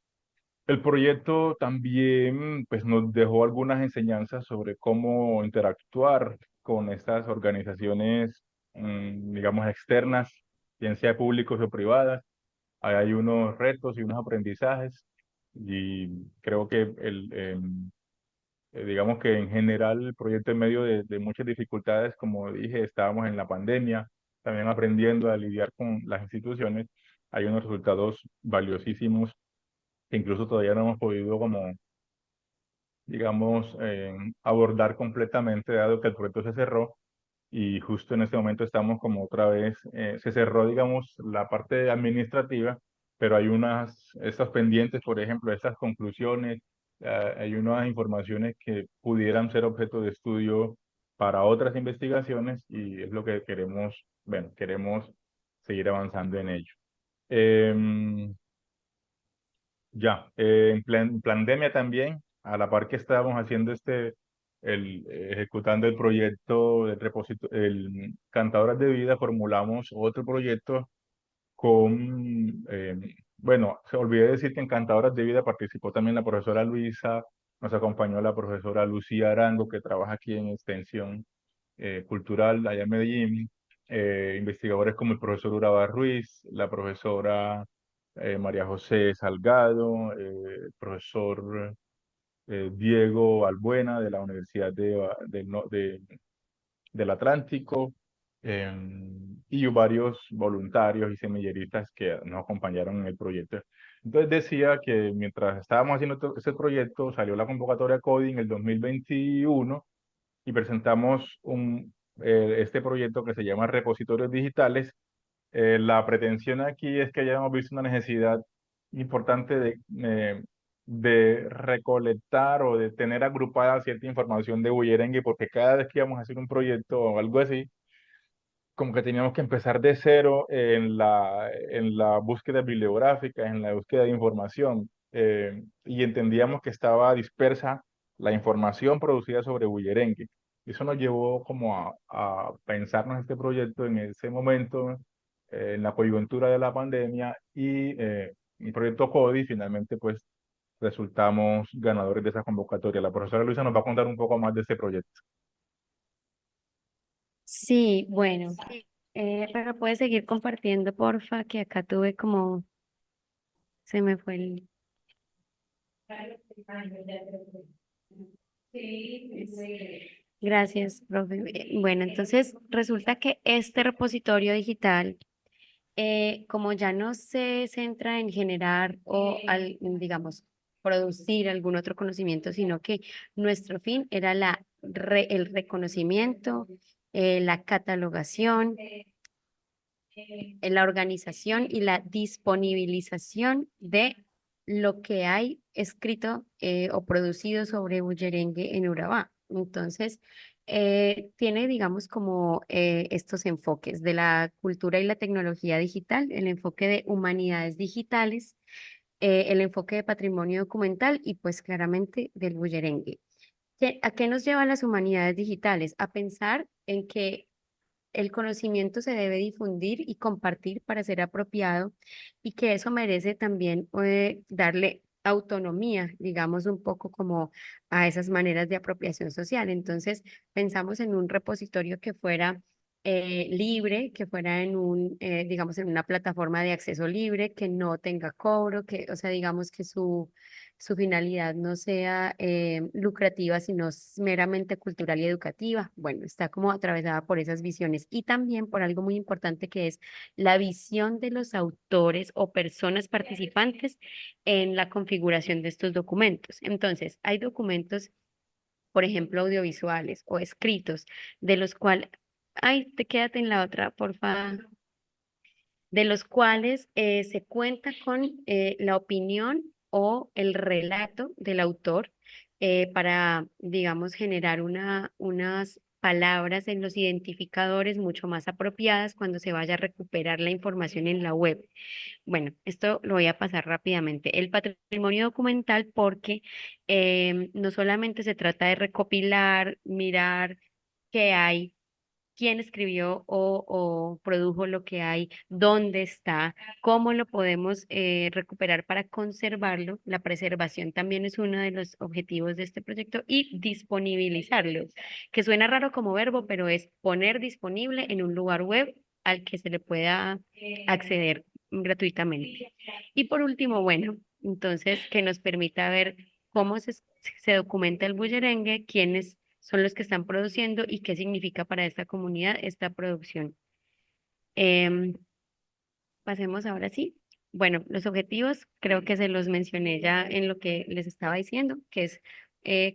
El proyecto también pues, nos dejó algunas enseñanzas sobre cómo interactuar con estas organizaciones, digamos, externas, bien sea públicos o privadas. Ahí hay unos retos y unos aprendizajes y creo que digamos que en general el proyecto en medio de muchas dificultades, como dije, estábamos en la pandemia, también aprendiendo a lidiar con las instituciones. Hay unos resultados valiosísimos que incluso todavía no hemos podido como, digamos, abordar completamente, dado que el proyecto se cerró y justo en este momento estamos como otra vez, se cerró, digamos, la parte administrativa, pero hay estas pendientes, por ejemplo, estas conclusiones, hay unas informaciones que pudieran ser objeto de estudio para otras investigaciones y es lo que queremos, bueno, queremos seguir avanzando en ello. Em, Ya, en pandemia también, a la par que estábamos haciendo ejecutando el proyecto del el Cantadoras de Vida, formulamos otro proyecto con, bueno, se olvidé decir que en Cantadoras de Vida participó también la profesora Luisa, nos acompañó la profesora Lucía Arango, que trabaja aquí en Extensión Cultural allá en Medellín, investigadores como el profesor Uraba Ruiz, la profesora María José Salgado, el profesor Diego Balbuena de la Universidad del Atlántico, y varios voluntarios y semilleristas que nos acompañaron en el proyecto. Entonces decía que mientras estábamos haciendo ese proyecto, salió la convocatoria CODI en el 2021 y presentamos este proyecto que se llama Repositorios Digitales. La pretensión aquí es que hayamos visto una necesidad importante de recolectar o de tener agrupada cierta información de Bullerengue, porque cada vez que íbamos a hacer un proyecto o algo así, como que teníamos que empezar de cero en la búsqueda bibliográfica, en la búsqueda de información, y entendíamos que estaba dispersa la información producida sobre Bullerengue. Eso nos llevó como a pensarnos este proyecto en ese momento, en la coyuntura de la pandemia, y el proyecto CODI, finalmente pues resultamos ganadores de esa convocatoria. La profesora Luisa nos va a contar un poco más de este proyecto. Sí, bueno, pero puedes seguir compartiendo, porfa, que acá tuve como, se me fue el... Gracias, profe. Bueno, entonces resulta que este repositorio digital, como ya no se centra en generar o, digamos, producir algún otro conocimiento, sino que nuestro fin era el reconocimiento, la catalogación, la organización y la disponibilización de lo que hay escrito o producido sobre bullerengue en Urabá. Entonces, tiene, digamos, como estos enfoques de la cultura y la tecnología digital, el enfoque de humanidades digitales, el enfoque de patrimonio documental y pues claramente del bullerengue. ¿A qué nos llevan las humanidades digitales? A pensar en que el conocimiento se debe difundir y compartir para ser apropiado y que eso merece también darle autonomía, digamos, un poco como a esas maneras de apropiación social. Entonces, pensamos en un repositorio que fuera libre, que fuera digamos, en una plataforma de acceso libre, que no tenga cobro, que, o sea, digamos que su finalidad no sea lucrativa, sino meramente cultural y educativa. Bueno, está como atravesada por esas visiones y también por algo muy importante que es la visión de los autores o personas participantes en la configuración de estos documentos. Entonces, hay documentos, por ejemplo, audiovisuales o escritos, de los cuales, ay, te quédate en la otra, porfa, de los cuales se cuenta con la opinión o el relato del autor para, digamos, generar unas palabras en los identificadores mucho más apropiadas cuando se vaya a recuperar la información en la web. Bueno, esto lo voy a pasar rápidamente. El patrimonio documental porque no solamente se trata de recopilar, mirar qué hay, quién escribió o produjo lo que hay, dónde está, cómo lo podemos recuperar para conservarlo. La preservación también es uno de los objetivos de este proyecto y disponibilizarlo, que suena raro como verbo, pero es poner disponible en un lugar web al que se le pueda acceder gratuitamente. Y por último, bueno, entonces que nos permita ver cómo se documenta el bullerengue, quiénes son los que están produciendo y qué significa para esta comunidad esta producción. Em, Pasemos ahora sí. Bueno, los objetivos creo que se los mencioné ya en lo que les estaba diciendo, que es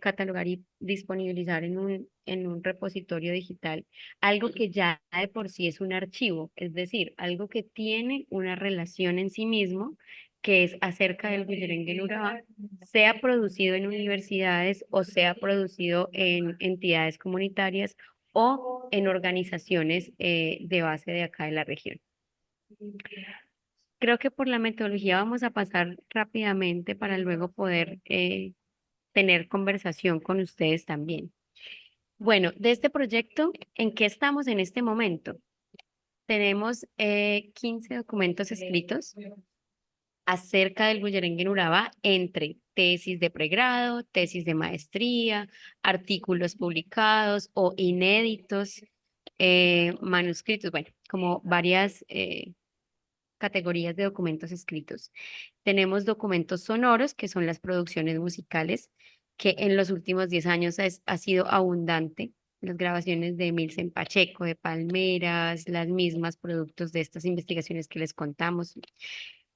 catalogar y disponibilizar en un repositorio digital algo que ya de por sí es un archivo, es decir, algo que tiene una relación en sí mismo, que es acerca del bullerengue en Urabá, sea producido en universidades o sea producido en entidades comunitarias o en organizaciones de base de acá de la región. creo que por la metodología vamos a pasar rápidamente para luego poder tener conversación con ustedes también. Bueno, de este proyecto, ¿en qué estamos en este momento? Tenemos 15 documentos escritos acerca del bullerengue en Urabá entre tesis de pregrado, tesis de maestría, artículos publicados o inéditos, manuscritos, bueno, como varias categorías de documentos escritos. Tenemos documentos sonoros, que son las producciones musicales, que en los últimos 10 años ha sido abundante. Las grabaciones de Milsen Pacheco, de Palmeras, las mismas productos de estas investigaciones que les contamos.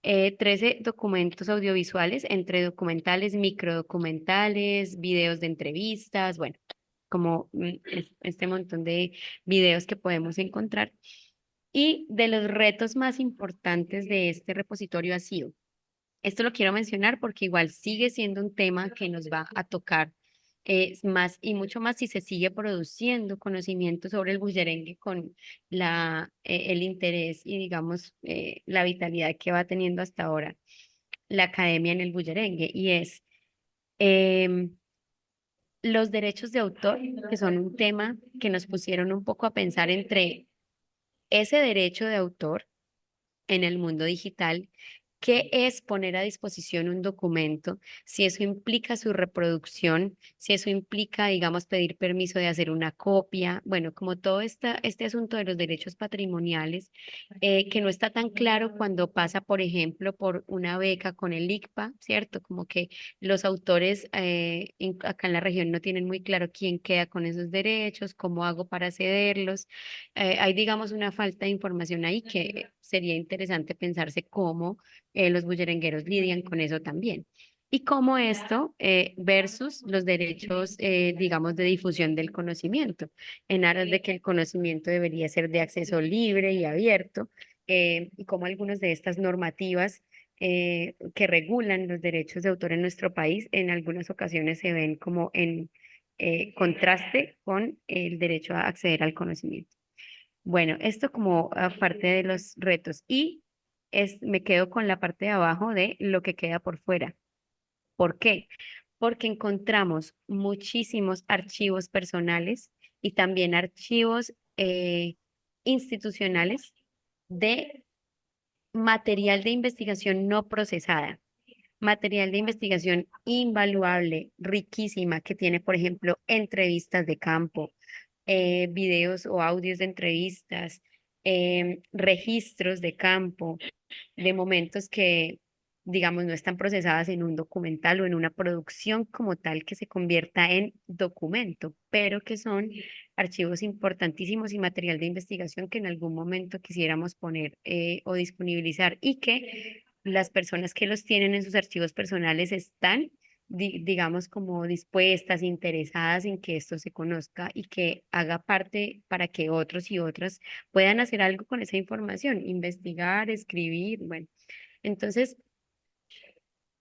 13 documentos audiovisuales, entre documentales, microdocumentales, videos de entrevistas, bueno, como este montón de videos que podemos encontrar. Y de los retos más importantes de este repositorio ha sido, esto lo quiero mencionar porque igual sigue siendo un tema que nos va a tocar más y mucho más si se sigue produciendo conocimiento sobre el bullerengue con el interés y digamos la vitalidad que va teniendo hasta ahora la academia en el bullerengue y es em, los derechos de autor, que son un tema que nos pusieron un poco a pensar entre ese derecho de autor en el mundo digital. ¿Qué es poner a disposición un documento? Si eso implica su reproducción, si eso implica, digamos, pedir permiso de hacer una copia, bueno, como todo este asunto de los derechos patrimoniales, que no está tan claro cuando pasa, por ejemplo, por una beca con el ICPA, ¿cierto? Como que los autores acá en la región no tienen muy claro quién queda con esos derechos, cómo hago para cederlos. Hay, digamos, una falta de información ahí que sería interesante pensarse cómo los bullerengueros lidian con eso también. Y cómo esto versus los derechos, digamos, de difusión del conocimiento, en aras de que el conocimiento debería ser de acceso libre y abierto, y cómo algunas de estas normativas que regulan los derechos de autor en nuestro país en algunas ocasiones se ven como en contraste con el derecho a acceder al conocimiento. Bueno, esto como parte de los retos y me quedo con la parte de abajo de lo que queda por fuera. ¿Por qué? Porque encontramos muchísimos archivos personales y también archivos institucionales de material de investigación no procesada, material de investigación invaluable, riquísima, que tiene, por ejemplo, entrevistas de campo, videos o audios de entrevistas, registros de campo, de momentos que, digamos, no están procesadas en un documental o en una producción como tal que se convierta en documento, pero que son archivos importantísimos y material de investigación que en algún momento quisiéramos poner o disponibilizar y que las personas que los tienen en sus archivos personales están digamos, como dispuestas, interesadas en que esto se conozca y que haga parte para que otros y otras puedan hacer algo con esa información, investigar, escribir, bueno. Entonces,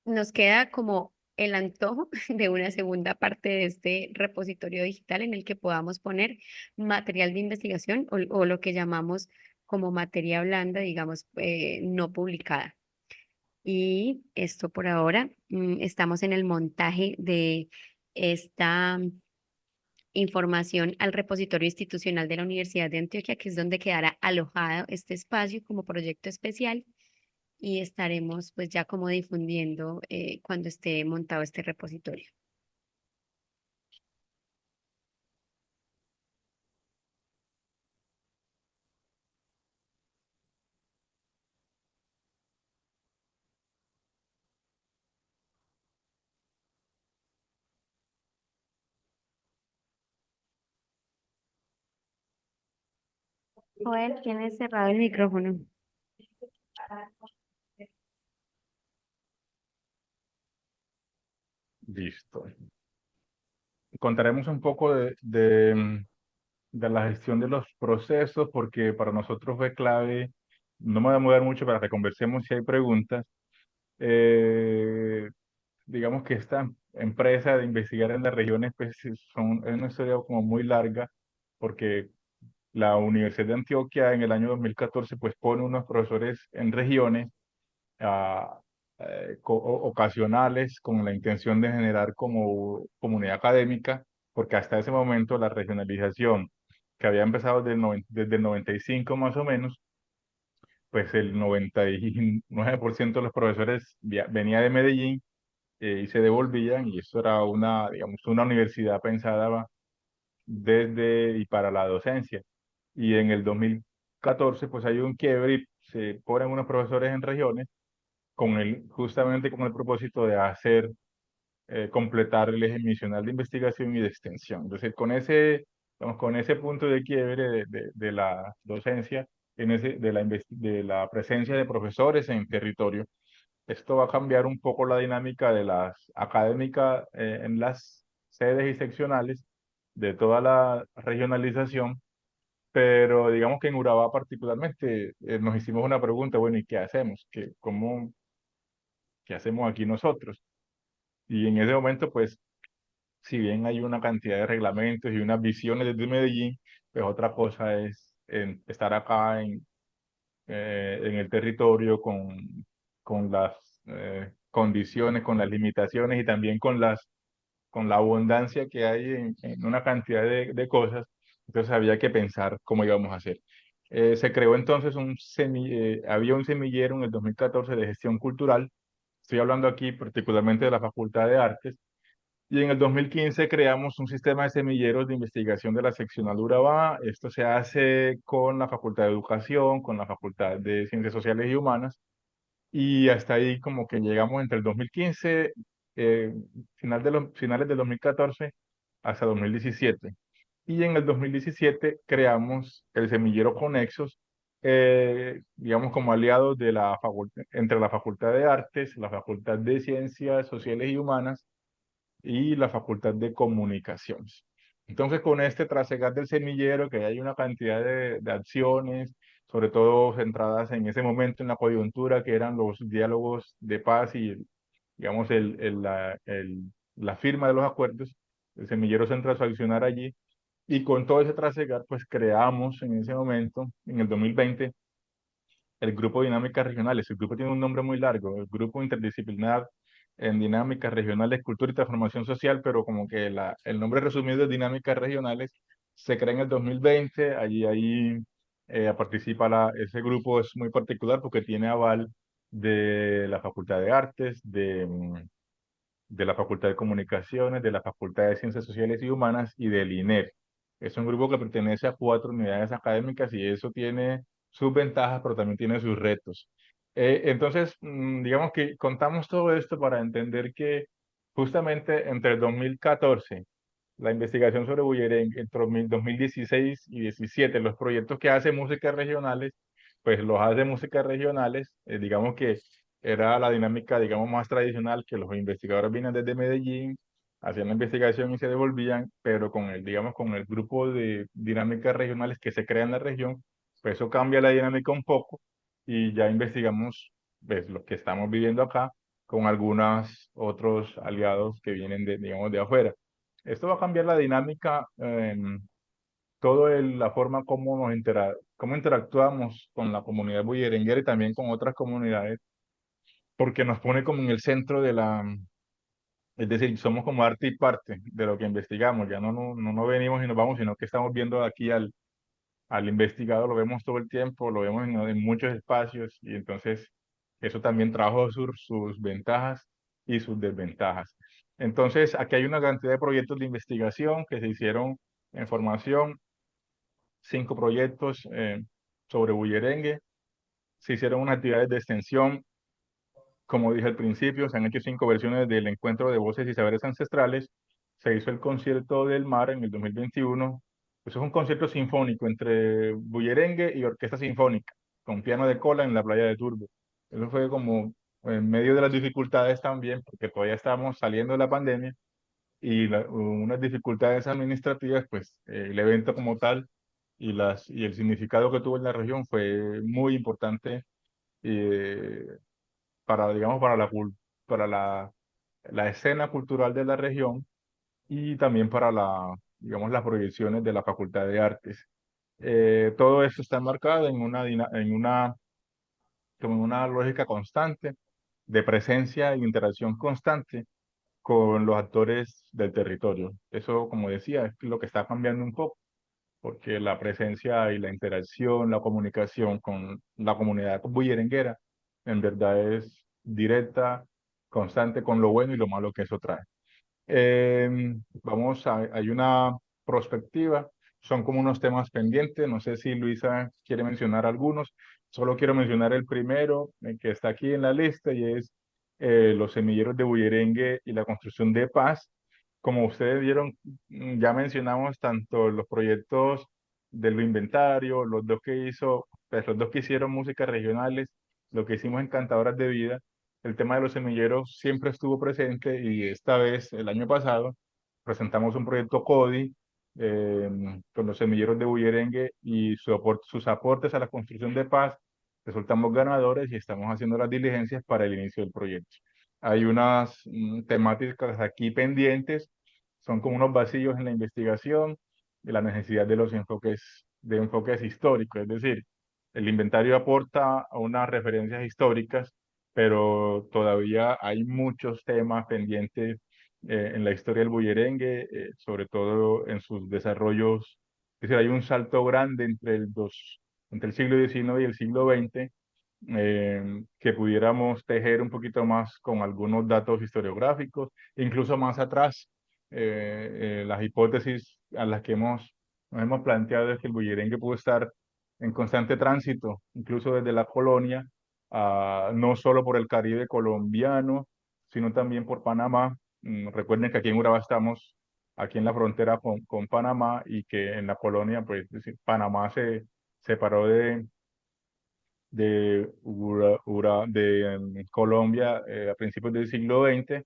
nos queda como el antojo de una segunda parte de este repositorio digital en el que podamos poner material de investigación o lo que llamamos como materia blanda, digamos, no publicada. Y esto por ahora, estamos en el montaje de esta información al repositorio institucional de la Universidad de Antioquia, que es donde quedará alojado este espacio como proyecto especial y estaremos pues ya como difundiendo cuando esté montado este repositorio. Joel, tienes cerrado el micrófono. Listo. Contaremos un poco de la gestión de los procesos, porque para nosotros fue clave, no me voy a mudar mucho para que conversemos si hay preguntas. Eh, digamos que esta empresa de investigar en las regiones, pues es una historia como muy larga, porque la Universidad de Antioquia en el año 2014 pues pone unos profesores en regiones ocasionales con la intención de generar como comunidad académica, porque hasta ese momento la regionalización que había empezado desde el 95 más o menos, pues el 99% de los profesores venía de Medellín y se devolvían, y eso era una, digamos, una universidad pensada desde y para la docencia. Y en el 2014 pues hay un quiebre y se ponen unos profesores en regiones justamente con el propósito de completar el eje misional de investigación y de extensión. Entonces, digamos, con ese punto de quiebre de la docencia, de la presencia de profesores en territorio, esto va a cambiar un poco la dinámica de las académicas en las sedes y seccionales de toda la regionalización, pero digamos que en Urabá particularmente nos hicimos una pregunta, bueno, ¿y qué hacemos? ¿Qué hacemos aquí nosotros? Y en ese momento, pues, si bien hay una cantidad de reglamentos y unas visiones desde Medellín, pues otra cosa es estar acá en el territorio con las condiciones, con las limitaciones y también con la abundancia que hay en una cantidad de cosas. Entonces había que pensar cómo íbamos a hacer. Se creó entonces había un semillero en el 2014 de gestión cultural. Estoy hablando aquí particularmente de la Facultad de Artes. Y en el 2015 creamos un sistema de semilleros de investigación de la seccional Urabá. Esto se hace con la Facultad de Educación, con la Facultad de Ciencias Sociales y Humanas. Y hasta ahí como que llegamos entre el 2015, eh, finales del 2014 hasta 2017. Y en el 2017 creamos el semillero Conexos, digamos como aliados de entre la Facultad de Artes, la Facultad de Ciencias Sociales y Humanas y la Facultad de Comunicaciones. Entonces, con este trasegar del semillero, que hay una cantidad de acciones, sobre todo centradas en ese momento en la coyuntura, que eran los diálogos de paz y, digamos, la firma de los acuerdos, el semillero se entró a accionar allí, y con todo ese trasegar, pues creamos en ese momento, en el 2020, el Grupo Dinámicas Regionales. El grupo tiene un nombre muy largo, el Grupo Interdisciplinar en Dinámicas Regionales, Cultura y Transformación Social, pero como que el nombre resumido es Dinámicas Regionales. Se crea en el 2020, allí participa ese grupo, es muy particular porque tiene aval de la Facultad de Artes, de la Facultad de Comunicaciones, de la Facultad de Ciencias Sociales y Humanas y del INER. Es un grupo que pertenece a 4 unidades académicas y eso tiene sus ventajas, pero también tiene sus retos. Entonces, digamos que contamos todo esto para entender que justamente entre el 2014, la investigación sobre Bullerengue, entre 2016 y 2017, los proyectos que hace Músicas Regionales, pues los hace Músicas Regionales, digamos que era la dinámica, digamos, más tradicional, que los investigadores vienen desde Medellín, hacían la investigación y se devolvían, pero digamos, con el grupo de dinámicas regionales que se crea en la región, pues eso cambia la dinámica un poco y ya investigamos, pues, lo que estamos viviendo acá con algunos otros aliados que vienen digamos, de afuera. Esto va a cambiar la dinámica, la forma como cómo interactuamos con la comunidad bullerenguera y también con otras comunidades, porque nos pone como en el centro es decir, somos como arte y parte de lo que investigamos, ya no venimos y nos vamos, sino que estamos viendo aquí al investigado, lo vemos todo el tiempo, lo vemos en muchos espacios, y entonces eso también trajo sus ventajas y sus desventajas. Entonces, aquí hay una cantidad de proyectos de investigación que se hicieron en formación, 5 proyectos sobre bullerengue, se hicieron unas actividades de extensión. Como dije al principio, se han hecho 5 versiones del Encuentro de Voces y Saberes Ancestrales. Se hizo el Concierto del Mar en el 2021. Eso es un concierto sinfónico entre bullerengue y orquesta sinfónica, con piano de cola en la playa de Turbo. Eso fue como en medio de las dificultades también, porque todavía estábamos saliendo de la pandemia y unas dificultades administrativas, pues el evento como tal y el significado que tuvo en la región fue muy importante eh, para, digamos, para la escena cultural de la región y también para digamos, las proyecciones de la Facultad de Artes. Todo esto está enmarcado en como en una lógica constante de presencia e interacción constante con los actores del territorio. Eso, como decía, es lo que está cambiando un poco, porque la presencia y la interacción, la comunicación con la comunidad bullerenguera, en verdad es directa, constante con lo bueno y lo malo que eso trae. Hay una prospectiva, son como unos temas pendientes, no sé si Luisa quiere mencionar algunos, solo quiero mencionar el primero, el que está aquí en la lista, y es los semilleros de Bullerengue y la construcción de paz. Como ustedes vieron, ya mencionamos tanto los proyectos del inventario, los dos que hizo, pues los dos que hicieron músicas regionales, lo que hicimos en Cantadoras de Vida. El tema de los semilleros siempre estuvo presente y esta vez, el año pasado, presentamos un proyecto CODI con los semilleros de Bullerengue y sus aportes a la construcción de paz. Resultamos ganadores y estamos haciendo las diligencias para el inicio del proyecto. Hay unas temáticas aquí pendientes, son como unos vacíos en la investigación y la necesidad de los enfoques históricos, es decir, el inventario aporta a unas referencias históricas, pero todavía hay muchos temas pendientes en la historia del bullerengue, sobre todo en sus desarrollos. Es decir, hay un salto grande entre el siglo XIX y el siglo XX, que pudiéramos tejer un poquito más con algunos datos historiográficos, incluso más atrás. Las hipótesis a las que nos hemos planteado es que el bullerengue pudo estar en constante tránsito, incluso desde la colonia, no solo por el Caribe colombiano, sino también por Panamá. Recuerden que aquí en Urabá estamos, aquí en la frontera con Panamá, y que en la colonia, pues, es decir, Panamá se separó de Colombia a principios del siglo XX.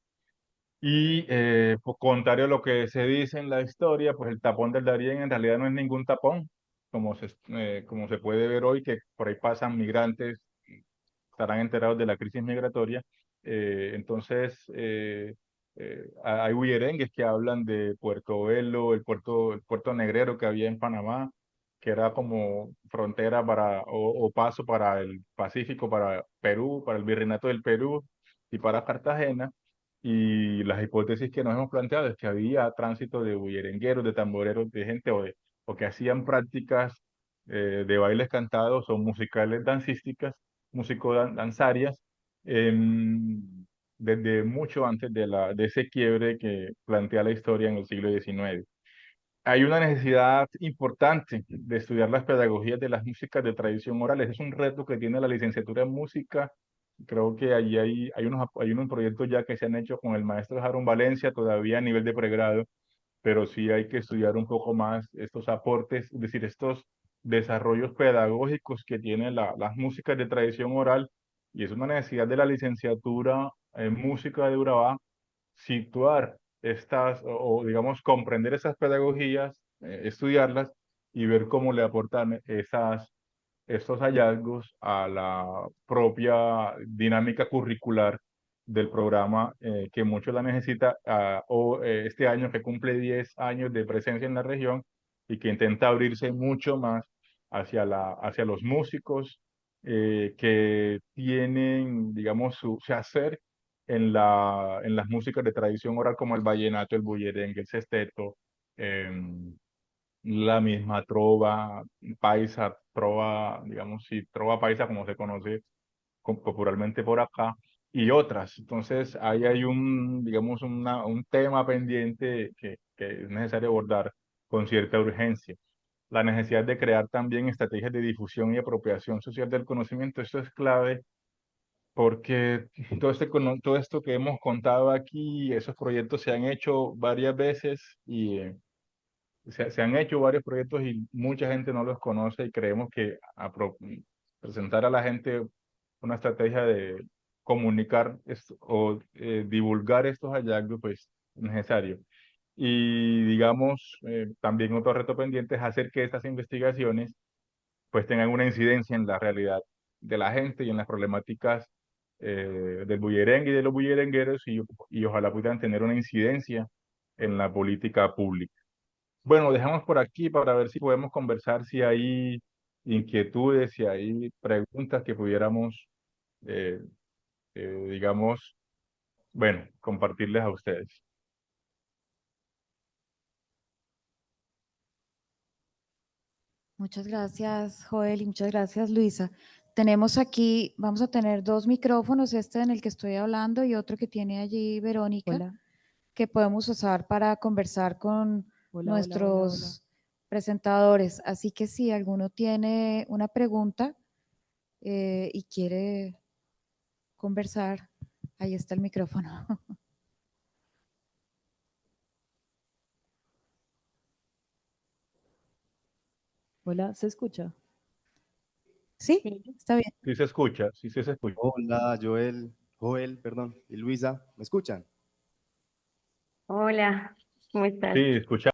Y pues, contrario a lo que se dice en la historia, pues el tapón del Darién en realidad no es ningún tapón, como se puede ver hoy, que por ahí pasan migrantes, estarán enterados de la crisis migratoria. Hay bullerengues que hablan de Puerto Velo, el puerto negrero que había en Panamá, que era como frontera o paso para el Pacífico, para Perú, para el Virreinato del Perú y para Cartagena. Y las hipótesis que nos hemos planteado es que había tránsito de bullerengueros, de tamboreros, de gente o que hacían prácticas de bailes cantados o musicales dancísticas, músico-danzarias, desde mucho antes de ese quiebre que plantea la historia en el siglo XIX. Hay una necesidad importante de estudiar las pedagogías de las músicas de tradición oral. Ese es un reto que tiene la licenciatura en música. Creo que allí hay unos proyectos ya que se han hecho con el maestro Jaron Valencia, todavía a nivel de pregrado, pero sí hay que estudiar un poco más estos aportes, es decir, estos desarrollos pedagógicos que tienen las músicas de tradición oral, y es una necesidad de la licenciatura en música de Urabá situar digamos, comprender esas pedagogías, estudiarlas y ver cómo le aportan estos hallazgos a la propia dinámica curricular del programa, que mucho la necesita, este año que cumple 10 años de presencia en la región y que intenta abrirse mucho más hacia los músicos que tienen, digamos, su hacer en las músicas de tradición oral como el vallenato, el bullerengue, el sesteto, la misma trova paisa, trova, digamos, sí, trova paisa como se conoce popularmente por acá, y otras. Entonces, ahí hay digamos, un tema pendiente que es necesario abordar con cierta urgencia. La necesidad de crear también estrategias de difusión y apropiación social del conocimiento, esto es clave porque todo esto que hemos contado aquí, esos proyectos se han hecho varias veces y se han hecho varios proyectos y mucha gente no los conoce, y creemos que presentar a la gente una estrategia de comunicar o divulgar estos hallazgos, pues es necesario. Y digamos, también otro reto pendiente es hacer que estas investigaciones pues tengan una incidencia en la realidad de la gente y en las problemáticas del bullerengue y de los bullerengueros, y ojalá pudieran tener una incidencia en la política pública. Bueno, dejamos por aquí para ver si podemos conversar, si hay inquietudes, si hay preguntas que pudiéramos eh, digamos, bueno, compartirles a ustedes. Muchas gracias, Joel, y muchas gracias, Luisa. Tenemos aquí, vamos a tener dos micrófonos, este en el que estoy hablando y otro que tiene allí Verónica, Hola, que podemos usar para conversar con hola, nuestros presentadores. Así que si alguno tiene una pregunta y quiere conversar, ahí está el micrófono. hola, ¿se escucha? ¿Sí? Sí. Está bien. Sí se escucha, sí, sí se escucha. Hola, Joel, perdón, y Luisa, ¿me escuchan? Hola, ¿cómo estás? Sí, escucha.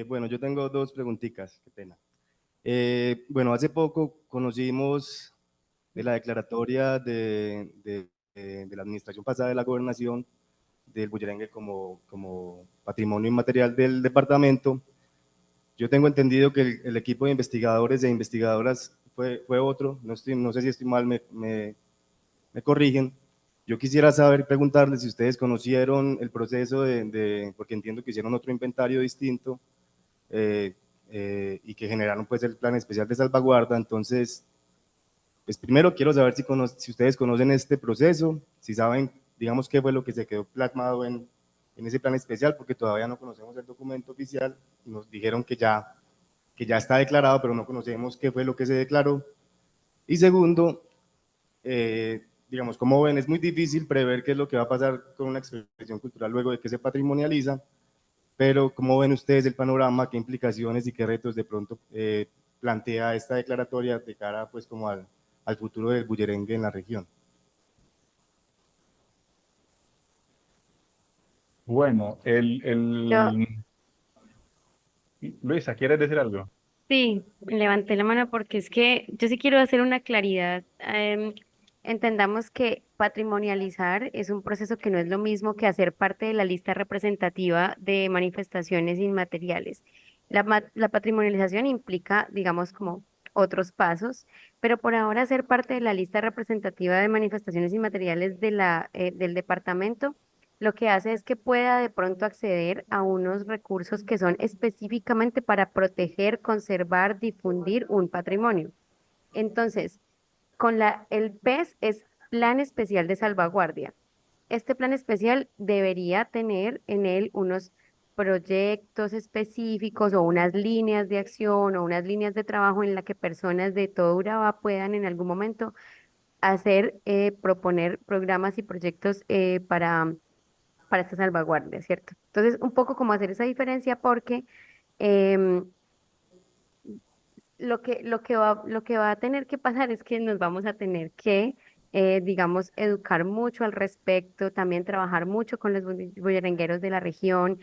Bueno, yo tengo dos preguntitas, qué pena. Bueno, hace poco conocimos de la declaratoria de la administración pasada de la gobernación del Bullerengue como patrimonio inmaterial del departamento. Yo tengo entendido que el equipo de investigadores e investigadoras fue otro, no sé si estoy mal, me corrigen. Yo quisiera saber, preguntarles si ustedes conocieron el proceso porque entiendo que hicieron otro inventario distinto eh, y que generaron pues el plan especial de salvaguarda. Entonces, pues primero quiero saber si ustedes conocen este proceso, si saben, digamos, qué fue lo que se quedó plasmado en ese plan especial, porque todavía no conocemos el documento oficial. Nos dijeron que ya está declarado, pero no conocemos qué fue lo que se declaró. Y segundo, digamos, como ven, es muy difícil prever qué es lo que va a pasar con una expresión cultural luego de que se patrimonializa, pero ¿cómo ven ustedes el panorama, qué implicaciones y qué retos de pronto plantea esta declaratoria de cara pues como al futuro del bullerengue en la región? Bueno, Yo, Luisa, ¿quieres decir algo? sí, levanté la mano porque es que yo sí quiero hacer una claridad. Entendamos que patrimonializar es un proceso que no es lo mismo que hacer parte de la lista representativa de manifestaciones inmateriales. La patrimonialización implica, digamos, como otros pasos, pero por ahora ser parte de la lista representativa de manifestaciones inmateriales del departamento lo que hace es que pueda de pronto acceder a unos recursos que son específicamente para proteger, conservar, difundir un patrimonio. Entonces, el PES es Plan Especial de Salvaguardia. Este plan especial debería tener en él unos proyectos específicos o unas líneas de acción o unas líneas de trabajo en la que personas de todo Urabá puedan en algún momento proponer programas y proyectos para esta salvaguardia, ¿cierto? Entonces, un poco como hacer esa diferencia porque em, lo que va a tener que pasar es que nos vamos a tener que, digamos, educar mucho al respecto, también trabajar mucho con los bullerengueros de la región,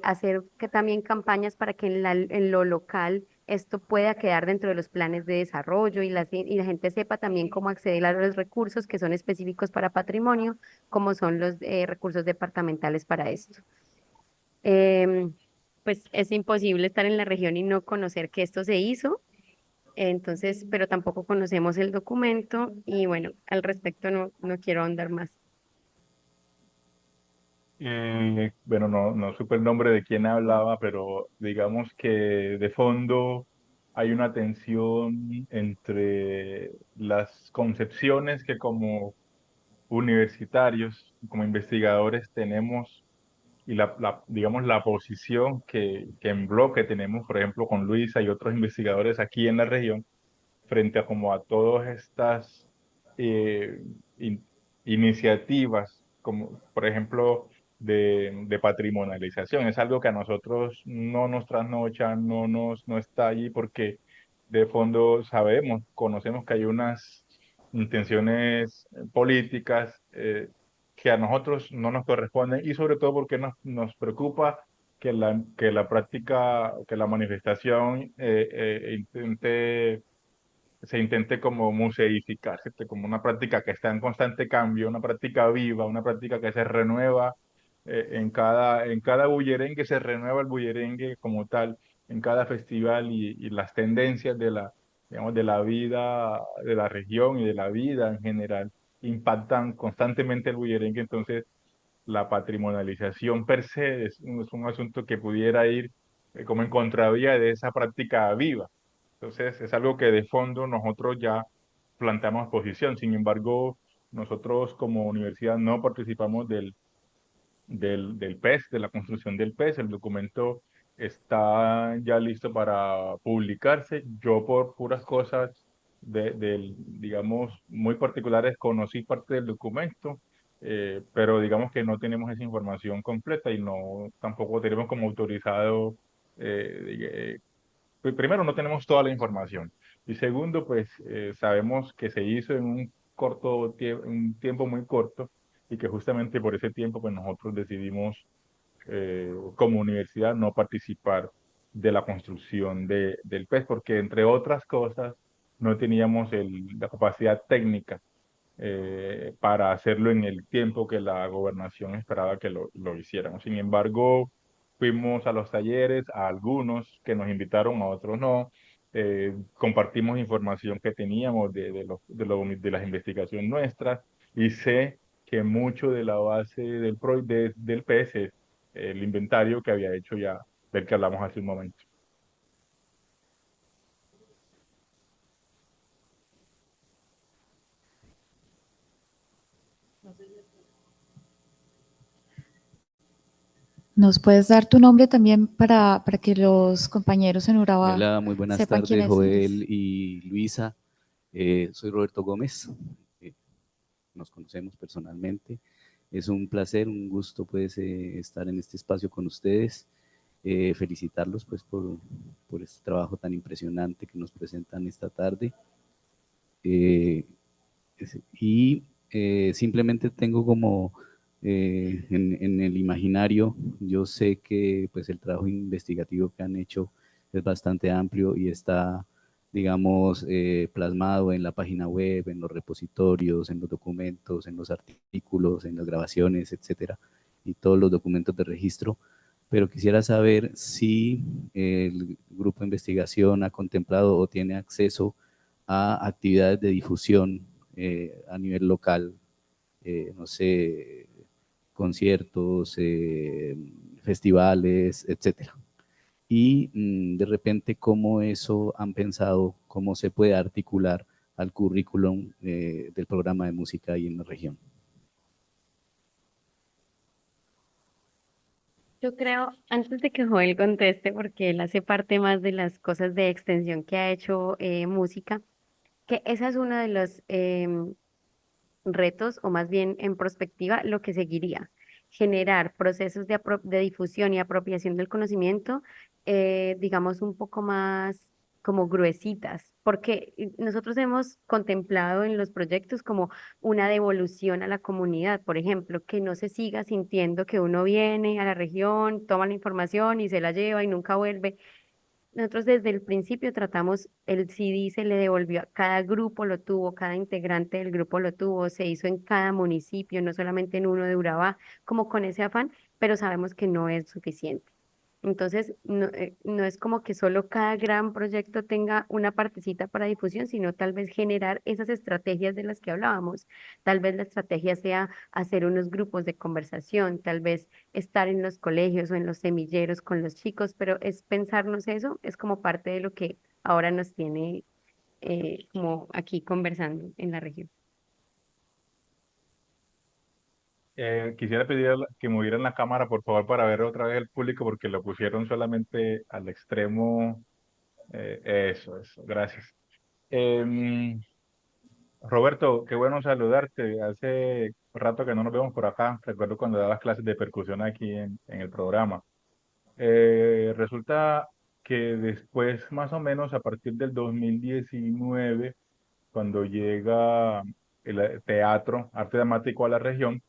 hacer que también campañas para que en lo local esto pueda quedar dentro de los planes de desarrollo y la gente sepa también cómo acceder a los recursos que son específicos para patrimonio, como son los recursos departamentales para esto. Em, pues es imposible estar en la región y no conocer que esto se hizo, entonces, pero tampoco conocemos el documento y bueno, al respecto no quiero ahondar más. Bueno, no supe el nombre de quién hablaba, pero digamos que de fondo hay una tensión entre las concepciones que como universitarios, como investigadores tenemos y digamos, la posición que en bloque tenemos, por ejemplo, con Luisa y otros investigadores aquí en la región, frente a como a todas estas eh, in- iniciativas, como por ejemplo de patrimonialización. Es algo que a nosotros no nos trasnocha, no está allí porque de fondo sabemos, conocemos que hay unas intenciones políticas que a nosotros no nos corresponden y sobre todo porque nos preocupa que la práctica, que la manifestación se intente como museificar, ¿cierto? Como una práctica que está en constante cambio, una práctica viva, una práctica que se renueva en cada bullerengue, se renueva el bullerengue como tal, en cada festival y las tendencias digamos, de la vida de la región y de la vida en general, impactan constantemente el bullerengue. Entonces la patrimonialización per se es un asunto que pudiera ir como en contravía de esa práctica viva. Entonces, es algo que de fondo nosotros ya planteamos posición. Sin embargo, nosotros como universidad no participamos del PES, de la construcción del PES. El documento está ya listo para publicarse. Yo por puras cosas digamos, muy particulares conocí parte del documento, pero digamos que no tenemos esa información completa y no tampoco tenemos como autorizado primero, no tenemos toda la información. Y segundo, pues sabemos que se hizo en un un tiempo muy corto y que justamente por ese tiempo, pues nosotros decidimos como universidad no participar de la construcción del PES, porque entre otras cosas no teníamos la capacidad técnica para hacerlo en el tiempo que la gobernación esperaba que lo hiciéramos. Sin embargo, fuimos a los talleres, a algunos que nos invitaron, a otros no. Compartimos información que teníamos de las investigaciones nuestras y sé que mucho de la base del PS es el inventario que había hecho ya, del que hablamos hace un momento. ¿Nos puedes dar tu nombre también para que los compañeros en Urabá Hola, muy buenas sepan quién tardes, es Joel eres? y Luisa. Soy Roberto Gómez. eh, Nos conocemos personalmente. Es un placer, un gusto pues estar en este espacio con ustedes. Felicitarlos pues por este trabajo tan impresionante que nos presentan esta tarde. Eh, y simplemente tengo como en el imaginario, yo sé que pues el trabajo investigativo que han hecho es bastante amplio y está, digamos, plasmado en la página web, en los repositorios, en los documentos, en los artículos, en las grabaciones, etcétera, y todos los documentos de registro. Pero quisiera saber si el grupo de investigación ha contemplado o tiene acceso a actividades de difusión a nivel local, no sé, conciertos, festivales, etcétera. Y de repente, cómo eso han pensado, cómo se puede articular al currículum del programa de música ahí en la región. Yo creo, antes de que Joel conteste, porque él hace parte más de las cosas de extensión que ha hecho música, que esa es una de los retos, o más bien en perspectiva, lo que seguiría. Generar procesos de difusión y apropiación del conocimiento, digamos, un poco más como gruesitas, porque nosotros hemos contemplado en los proyectos como una devolución a la comunidad, por ejemplo, que no se siga sintiendo que uno viene a la región, toma la información y se la lleva y nunca vuelve. Nosotros desde el principio tratamos, el CD se le devolvió a cada grupo, lo tuvo, cada integrante del grupo lo tuvo, se hizo en cada municipio, no solamente en uno de Urabá, como con ese afán, pero sabemos que no es suficiente. Entonces, no es como que solo cada gran proyecto tenga una partecita para difusión, sino tal vez generar esas estrategias de las que hablábamos. Tal vez la estrategia sea hacer unos grupos de conversación, tal vez estar en los colegios o en los semilleros con los chicos, pero es pensarnos eso, es como parte de lo que ahora nos tiene como aquí conversando en la región. Quisiera pedir que movieran la cámara, por favor, para ver otra vez el público, porque lo pusieron solamente al extremo. Eso, gracias. Em, Roberto, qué bueno saludarte. Hace rato que no nos vemos por acá. Recuerdo cuando dabas clases de percusión aquí en el programa. Resulta que después, más o menos a partir del 2019, cuando llega el teatro, arte dramático a la región,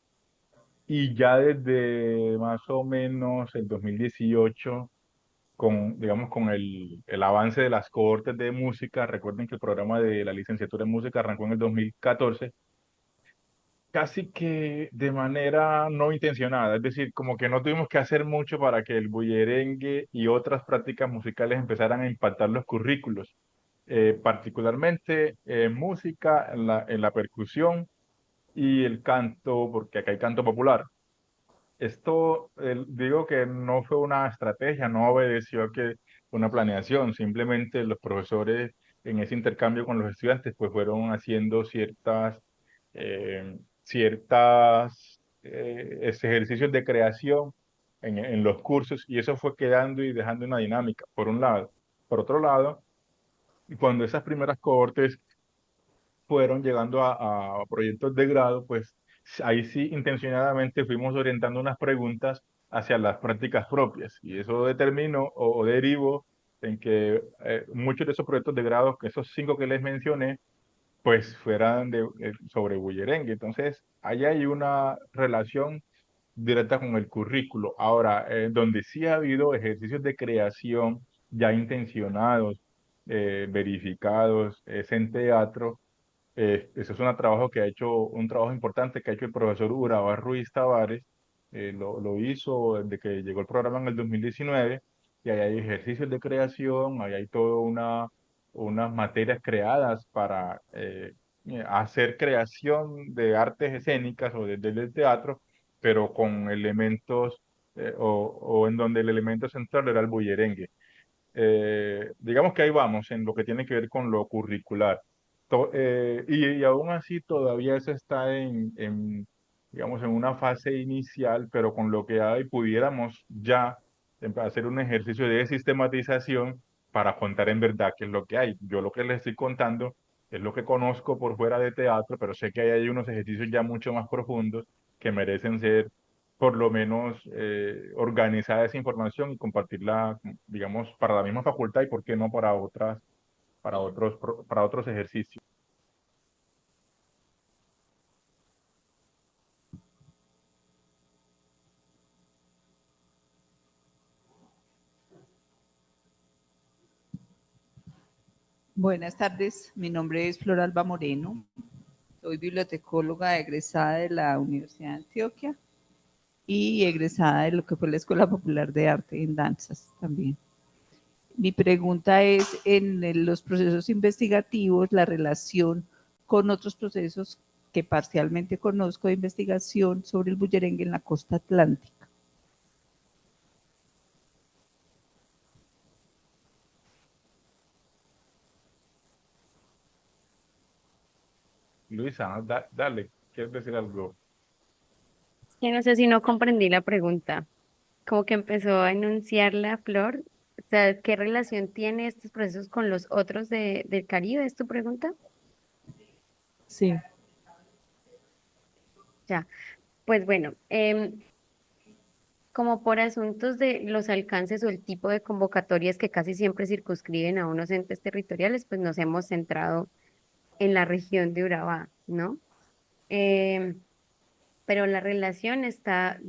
y ya desde más o menos el 2018 digamos, con el avance de las cohortes de música, recuerden que el programa de la licenciatura en música arrancó en el 2014, casi que de manera no intencionada, es decir, como que no tuvimos que hacer mucho para que el bullerengue y otras prácticas musicales empezaran a impactar los currículos. particularmente música, en la percusión y el canto, porque acá hay canto popular. Esto, digo que no fue una estrategia, no obedeció a que una planeación, simplemente los profesores en ese intercambio con los estudiantes pues fueron haciendo ejercicios de creación en los cursos y eso fue quedando y dejando una dinámica, por un lado. Por otro lado, cuando esas primeras cohortes fueron llegando a proyectos de grado, pues ahí sí intencionadamente fuimos orientando unas preguntas hacia las prácticas propias y eso determinó o derivó en que muchos de esos proyectos de grado, que esos 5 que les mencioné, pues fueran sobre bullerengue. Entonces, ahí hay una relación directa con el currículo. Ahora, donde sí ha habido ejercicios de creación ya intencionados, verificados, es en teatro. Ese es un trabajo importante que ha hecho el profesor Urabá Ruiz Tavares. Lo hizo desde que llegó el programa en el 2019 y ahí hay ejercicios de creación, ahí hay unas materias creadas para hacer creación de artes escénicas o desde el teatro, pero con elementos o en donde el elemento central era el bullerengue. Digamos que ahí vamos en lo que tiene que ver con lo curricular. Y aún así todavía eso está digamos, en una fase inicial, pero con lo que hay pudiéramos ya hacer un ejercicio de sistematización para contar en verdad qué es lo que hay. Yo lo que les estoy contando es lo que conozco por fuera de teatro, pero sé que hay unos ejercicios ya mucho más profundos que merecen ser por lo menos organizar esa información y compartirla, digamos, para la misma facultad y por qué no para para otros ejercicios. Buenas tardes, mi nombre es Flor Alba Moreno, soy bibliotecóloga egresada de la Universidad de Antioquia y egresada de lo que fue la Escuela Popular de Arte en Danzas también. Mi pregunta es, en los procesos investigativos, la relación con otros procesos que parcialmente conozco de investigación sobre el bullerengue en la costa atlántica. Luisa, dale, ¿quieres decir algo? Que no sé si no comprendí la pregunta. Como que empezó a enunciar la Flor. O sea, ¿qué relación tiene estos procesos con los otros del Caribe? ¿Es tu pregunta? Sí, Ya, pues bueno, como por asuntos de los alcances o el tipo de convocatorias que casi siempre circunscriben a unos entes territoriales, pues nos hemos centrado en la región de Urabá, ¿no? Em, pero la relación está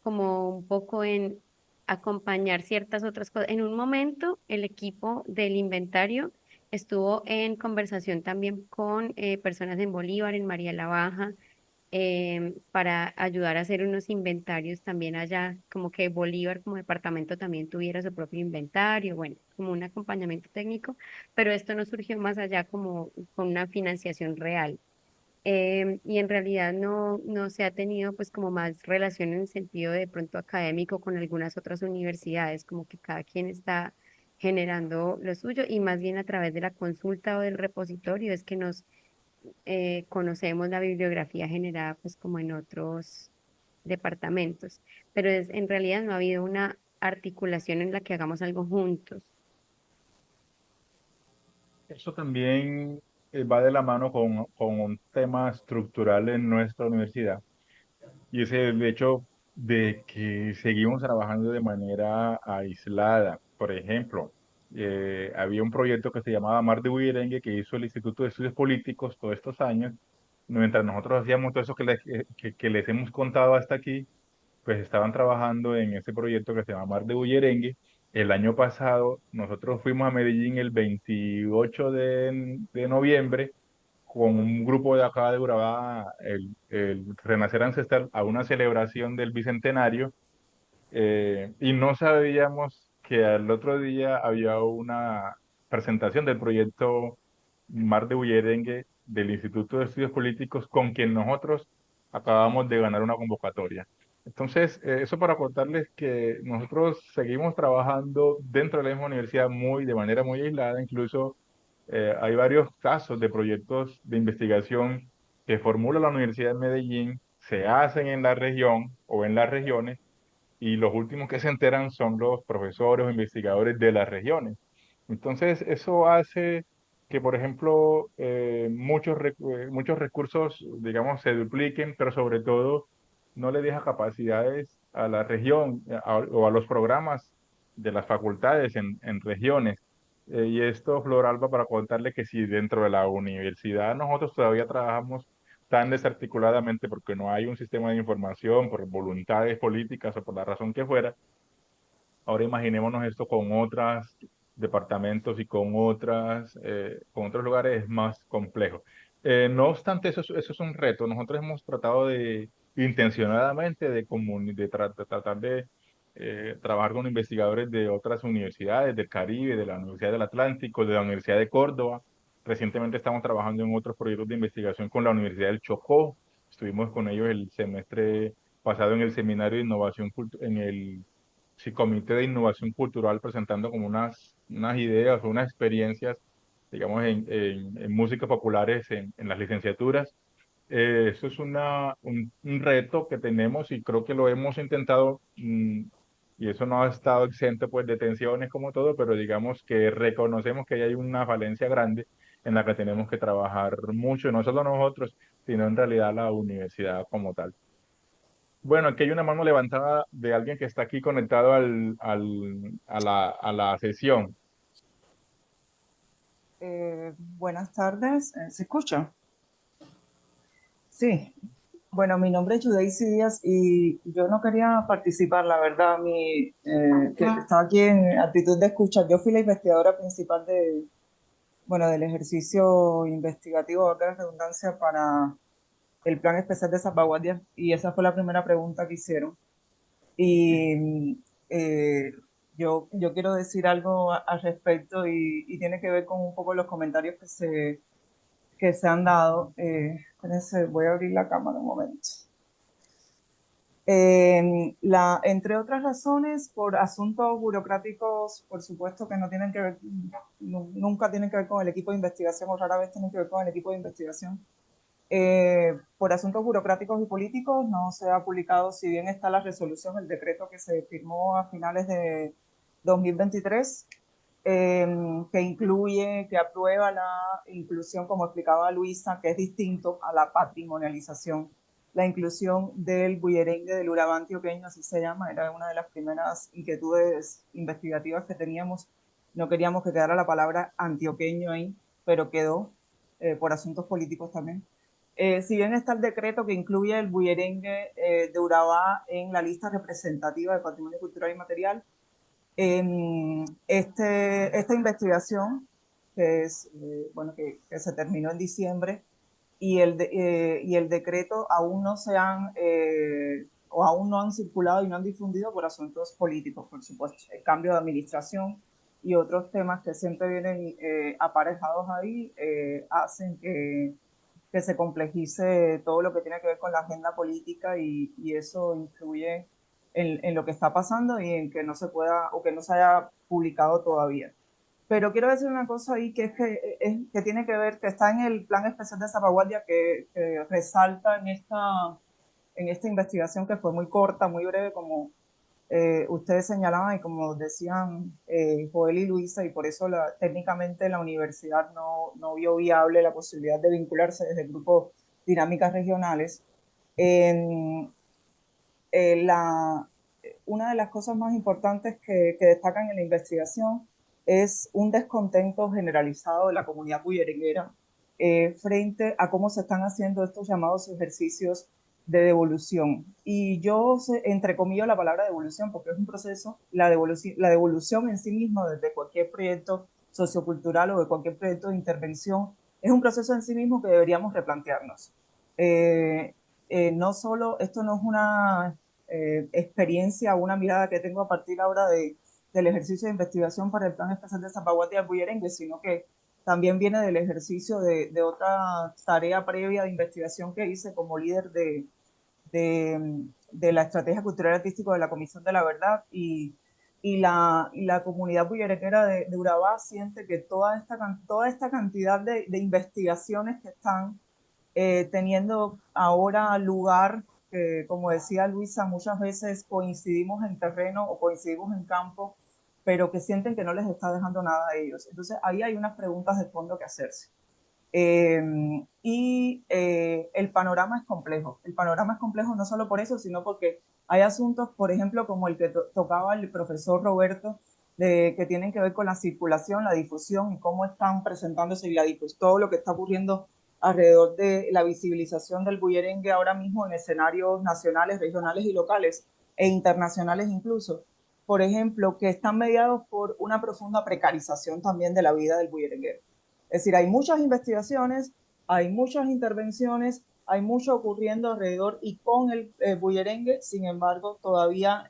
como un poco en acompañar ciertas otras cosas. En un momento, el equipo del inventario estuvo en conversación también con personas en Bolívar, en María la Baja, para ayudar a hacer unos inventarios también allá, como que Bolívar como departamento también tuviera su propio inventario, bueno, como un acompañamiento técnico, pero esto no surgió más allá como con una financiación real. Y en realidad no se ha tenido pues como más relación en el sentido de pronto académico con algunas otras universidades, como que cada quien está generando lo suyo y más bien a través de la consulta o del repositorio es que nos conocemos la bibliografía generada pues como en otros departamentos, pero en realidad no ha habido una articulación en la que hagamos algo juntos. Eso también va de la mano con un tema estructural en nuestra universidad y es el hecho de que seguimos trabajando de manera aislada. Por ejemplo, había un proyecto que se llamaba Mar de Bullerengue que hizo el Instituto de Estudios Políticos todos estos años. Mientras nosotros hacíamos todo eso que les hemos contado hasta aquí, pues estaban trabajando en ese proyecto que se llama Mar de Bullerengue. El año pasado nosotros fuimos a Medellín el 28 de noviembre con un grupo de acá de Urabá, el Renacer Ancestral, a una celebración del Bicentenario y no sabíamos que al otro día había una presentación del proyecto Mar de Bullerengue del Instituto de Estudios Políticos, con quien nosotros acabamos de ganar una convocatoria. Entonces, eso para contarles que nosotros seguimos trabajando dentro de la misma universidad de manera muy aislada. Incluso hay varios casos de proyectos de investigación que formula la Universidad de Medellín, se hacen en la región o en las regiones, y los últimos que se enteran son los profesores o investigadores de las regiones. Entonces, eso hace que, por ejemplo, muchos recursos, digamos, se dupliquen, pero sobre todo no le deja capacidades a la región o a los programas de las facultades en regiones. Y esto, Flor Alba, para contarle que si dentro de la universidad nosotros todavía trabajamos tan desarticuladamente porque no hay un sistema de información, por voluntades políticas o por la razón que fuera. Ahora imaginémonos esto con otros departamentos y con otros lugares es más complejo. No obstante, eso es un reto. Nosotros hemos tratado intencionadamente de tratar de trabajar con investigadores de otras universidades del Caribe, de la Universidad del Atlántico, de la Universidad de Córdoba. Recientemente estamos trabajando en otros proyectos de investigación con la Universidad del Chocó. Estuvimos con ellos el semestre pasado en el seminario de innovación, en el sí, Comité de Innovación Cultural, presentando como unas ideas o unas experiencias, digamos, en música populares en las licenciaturas. Eso es un reto que tenemos y creo que lo hemos intentado, y eso no ha estado exento pues, de tensiones como todo, pero digamos que reconocemos que ahí hay una falencia grande en la que tenemos que trabajar mucho, no solo nosotros, sino en realidad la universidad como tal. Bueno, aquí hay una mano levantada de alguien que está aquí conectado a la sesión. Buenas tardes, ¿se escucha? Sí, bueno, mi nombre es Judaisy Díaz y yo no quería participar, la verdad, que estaba aquí en actitud de escucha. Yo fui la investigadora principal bueno, del ejercicio investigativo, valga la redundancia, para el Plan Especial de Salvaguardia, y esa fue la primera pregunta que hicieron. Y yo quiero decir algo al respecto y tiene que ver con un poco los comentarios que se han dado. Espérense, voy a abrir la cámara un momento. Entre otras razones, por asuntos burocráticos, por supuesto que no tienen que ver, nunca tienen que ver con el equipo de investigación, o rara vez tienen que ver con el equipo de investigación. Por asuntos burocráticos y políticos no se ha publicado, si bien está la resolución, el decreto que se firmó a finales de 2023, que incluye, que aprueba la inclusión, como explicaba Luisa, que es distinto a la patrimonialización. La inclusión del bullerengue del Urabá antioqueño, así se llama, era una de las primeras inquietudes investigativas que teníamos. No queríamos que quedara la palabra antioqueño ahí, pero quedó por asuntos políticos también. Si bien está el decreto que incluye el bullerengue de Urabá en la lista representativa de patrimonio cultural y material, esta investigación, bueno, que se terminó en diciembre, y el decreto aún no o aún no han circulado y no han difundido por asuntos políticos, por supuesto. El cambio de administración y otros temas que siempre vienen aparejados ahí hacen que se complejice todo lo que tiene que ver con la agenda política, y eso influye en lo que está pasando y en que no se pueda o que no se haya publicado todavía. Pero quiero decir una cosa ahí que tiene que ver, que está en el Plan Especial de Salvaguardia, que resalta en esta investigación, que fue muy corta, muy breve, como ustedes señalaban y como decían Joel y Luisa, y por eso técnicamente la universidad no vio viable la posibilidad de vincularse desde el grupo Dinámicas Regionales. Una de las cosas más importantes que destacan en la investigación es un descontento generalizado de la comunidad bullerenguera frente a cómo se están haciendo estos llamados ejercicios de devolución. Y yo entrecomillo la palabra devolución porque es un proceso, la devolución en sí misma desde cualquier proyecto sociocultural o de cualquier proyecto de intervención es un proceso en sí mismo que deberíamos replantearnos. No solo, esto no es una experiencia, una mirada que tengo a partir ahora del ejercicio de investigación para el Plan Especial de Salvaguardia del Bullerengue, sino que también viene del ejercicio de otra tarea previa de investigación que hice como líder de la Estrategia Cultural y Artística de la Comisión de la Verdad, y la comunidad bullerenguera de Urabá siente que toda esta cantidad de investigaciones que están teniendo ahora lugar, como decía Luisa, muchas veces coincidimos en terreno o coincidimos en campo, pero que sienten que no les está dejando nada a ellos. Entonces ahí hay unas preguntas de fondo que hacerse. El panorama es complejo. El panorama es complejo no solo por eso, sino porque hay asuntos, por ejemplo, como el que tocaba el profesor Roberto, que tienen que ver con la circulación, la difusión y cómo están presentándose y todo lo que está ocurriendo alrededor de la visibilización del bullerengue ahora mismo en escenarios nacionales, regionales y locales e internacionales incluso. Por ejemplo, que están mediados por una profunda precarización también de la vida del bullerenguero. Es decir, hay muchas investigaciones, hay muchas intervenciones, hay mucho ocurriendo alrededor y con el bullerengue. Sin embargo, todavía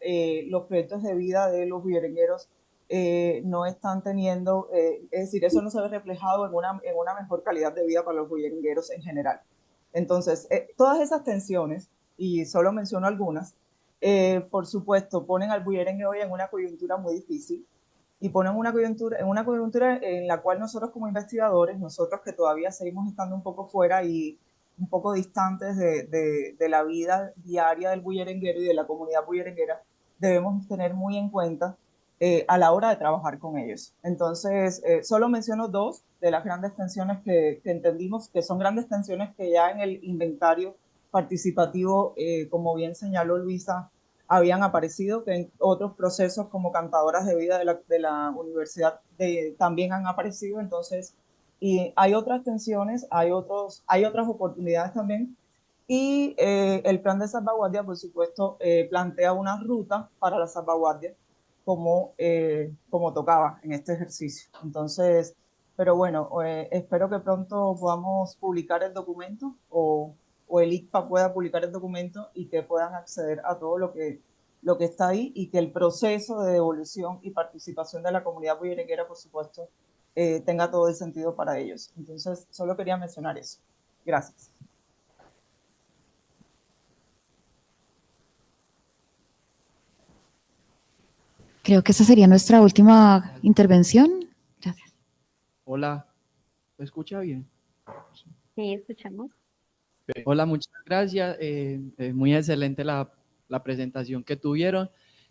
los proyectos de vida de los bullerengueros no están teniendo, es decir, eso no se ve reflejado en una mejor calidad de vida para los bullerengueros en general. Entonces, todas esas tensiones, y solo menciono algunas, por supuesto, ponen al bullerengue hoy en una coyuntura muy difícil, y ponen en una coyuntura en la cual nosotros como investigadores, nosotros que todavía seguimos estando un poco fuera y un poco distantes de la vida diaria del bullerenguero y de la comunidad bullerenguera, debemos tener muy en cuenta a la hora de trabajar con ellos. Entonces, solo menciono dos de las grandes tensiones que entendimos, que son grandes tensiones que ya en el inventario participativo, como bien señaló Luisa, habían aparecido, que en otros procesos como cantadoras de vida de la universidad también han aparecido. Entonces, y hay otras tensiones, hay otras oportunidades también. Y el plan de salvaguardia, por supuesto, plantea una ruta para la salvaguardia como tocaba en este ejercicio. Entonces, pero bueno, espero que pronto podamos publicar el documento o el ICPA pueda publicar el documento y que puedan acceder a todo lo que está ahí, y que el proceso de devolución y participación de la comunidad bullerenguera, por supuesto, tenga todo el sentido para ellos. Entonces, solo quería mencionar eso. Gracias. Creo que esa sería nuestra última intervención. Gracias. Hola, ¿me escucha bien? Sí, escuchamos. Hola, muchas gracias. Muy excelente la presentación que tuvieron.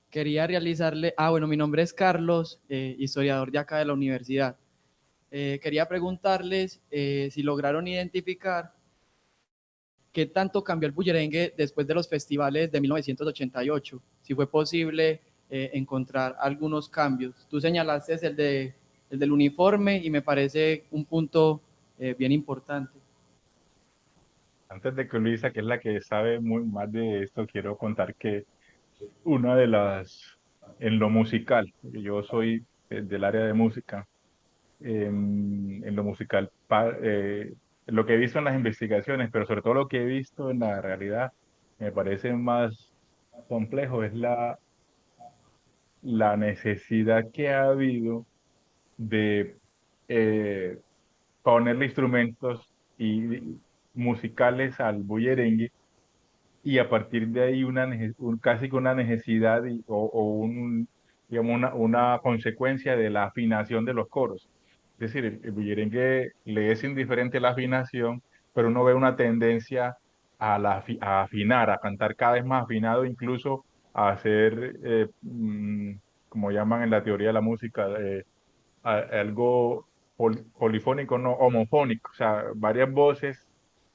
Quería realizarle, bueno, mi nombre es Carlos, historiador de acá de la universidad. Quería preguntarles si lograron identificar qué tanto cambió el bullerengue después de los festivales de 1988, si fue posible encontrar algunos cambios. Tú señalaste el del uniforme y me parece un punto bien importante. Antes de que Luisa, que es la que sabe muy más de esto, quiero contar que una de en lo musical, porque yo soy del área de música, en lo musical, lo que he visto en las investigaciones, pero sobre todo lo que he visto en la realidad, me parece más complejo, es la necesidad que ha habido de eh, ponerle instrumentos y musicales al bullerengue, y a partir de ahí casi que una necesidad digamos una consecuencia de la afinación de los coros. Es decir, el bullerengue le es indiferente la afinación, pero uno ve una tendencia a afinar, a cantar cada vez más afinado, incluso a hacer, como llaman en la teoría de la música, algo polifónico, no homofónico, o sea, varias voces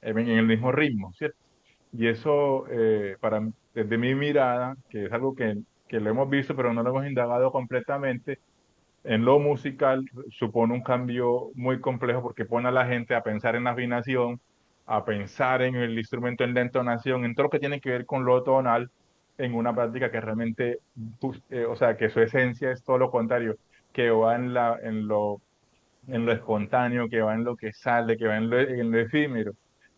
en el mismo ritmo, ¿cierto? Y eso, desde mi mirada, que es algo que lo hemos visto, pero no lo hemos indagado completamente, en lo musical supone un cambio muy complejo porque pone a la gente a pensar en la afinación, a pensar en el instrumento, en la entonación, en todo lo que tiene que ver con lo tonal, en una práctica que realmente, o sea, que su esencia es todo lo contrario, que va en lo espontáneo, que va en lo que sale, que va en lo efímero,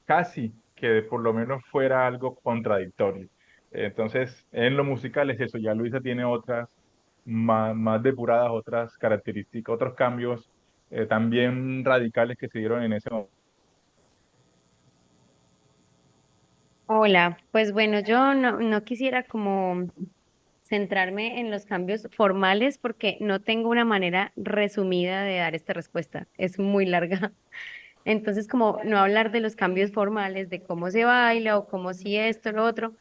casi que por lo menos fuera algo contradictorio. Entonces, en lo musical es eso, ya Luisa tiene más depuradas otras características, otros cambios también radicales que se dieron en ese momento. Hola, pues bueno, yo no quisiera como centrarme en los cambios formales porque no tengo una manera resumida de dar esta respuesta. Es muy larga. Entonces, como no hablar de los cambios formales, de cómo se baila o cómo si esto, lo otro,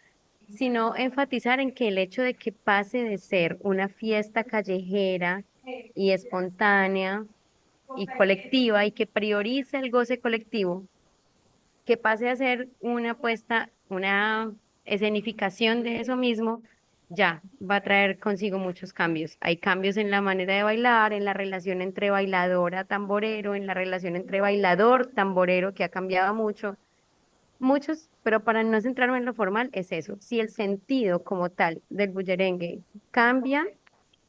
sino enfatizar en que el hecho de que pase de ser una fiesta callejera y espontánea y colectiva y que priorice el goce colectivo, que pase a ser una puesta, una escenificación de eso mismo, ya va a traer consigo muchos cambios. Hay cambios en la manera de bailar, en la relación entre bailadora, tamborero, en la relación entre bailador, tamborero, que ha cambiado mucho. Muchos, pero para no centrarme en lo formal, es eso. Si el sentido como tal del bullerengue cambia,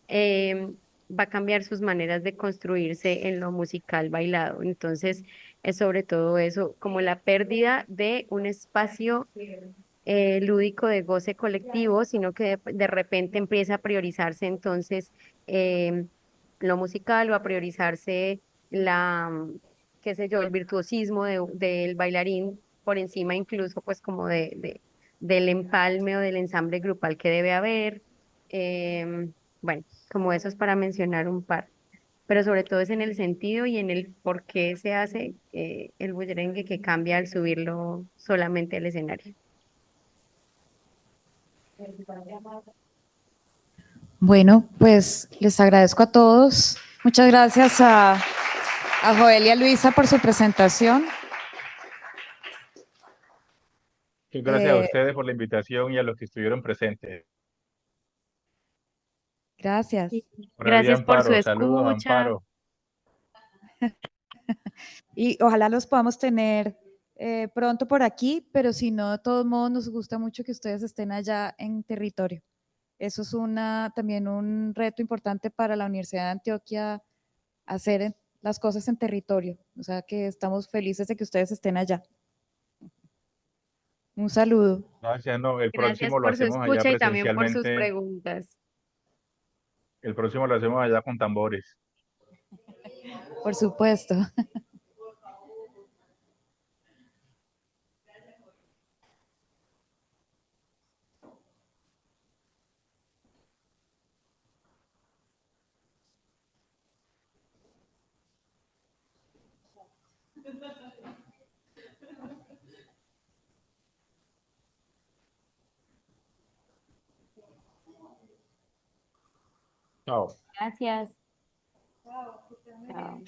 em, va a cambiar sus maneras de construirse en lo musical bailado. Entonces, es sobre todo eso, como la pérdida de un espacio lúdico de goce colectivo, sino que de repente empieza a priorizarse entonces lo musical o a priorizarse qué sé yo, el virtuosismo del bailarín por encima incluso pues como del empalme o del ensamble grupal que debe haber. Bueno, como eso es para mencionar un par, pero sobre todo es en el sentido y en el por qué se hace el bullerengue que cambia al subirlo solamente al escenario. Bueno, pues les agradezco a todos. Muchas gracias a Joel y a Luisa por su presentación. Muchas gracias a Eh, ustedes por la invitación y a los que estuvieron presentes. gracias. Por ahí, Gracias por su Amparo. Saludos, escucha. Amparo. Y ojalá los podamos tener pronto por aquí, pero si no, de todos modos nos gusta mucho que ustedes estén allá en territorio. Eso es también un reto importante para la Universidad de Antioquia, hacer las cosas en territorio. O sea que estamos felices de que ustedes estén allá. Un saludo. Gracias, no, el Gracias próximo lo por su hacemos allá escucha y también por sus presencialmente. preguntas. El próximo lo hacemos allá con tambores. Por supuesto. Chao. Gracias. Chao.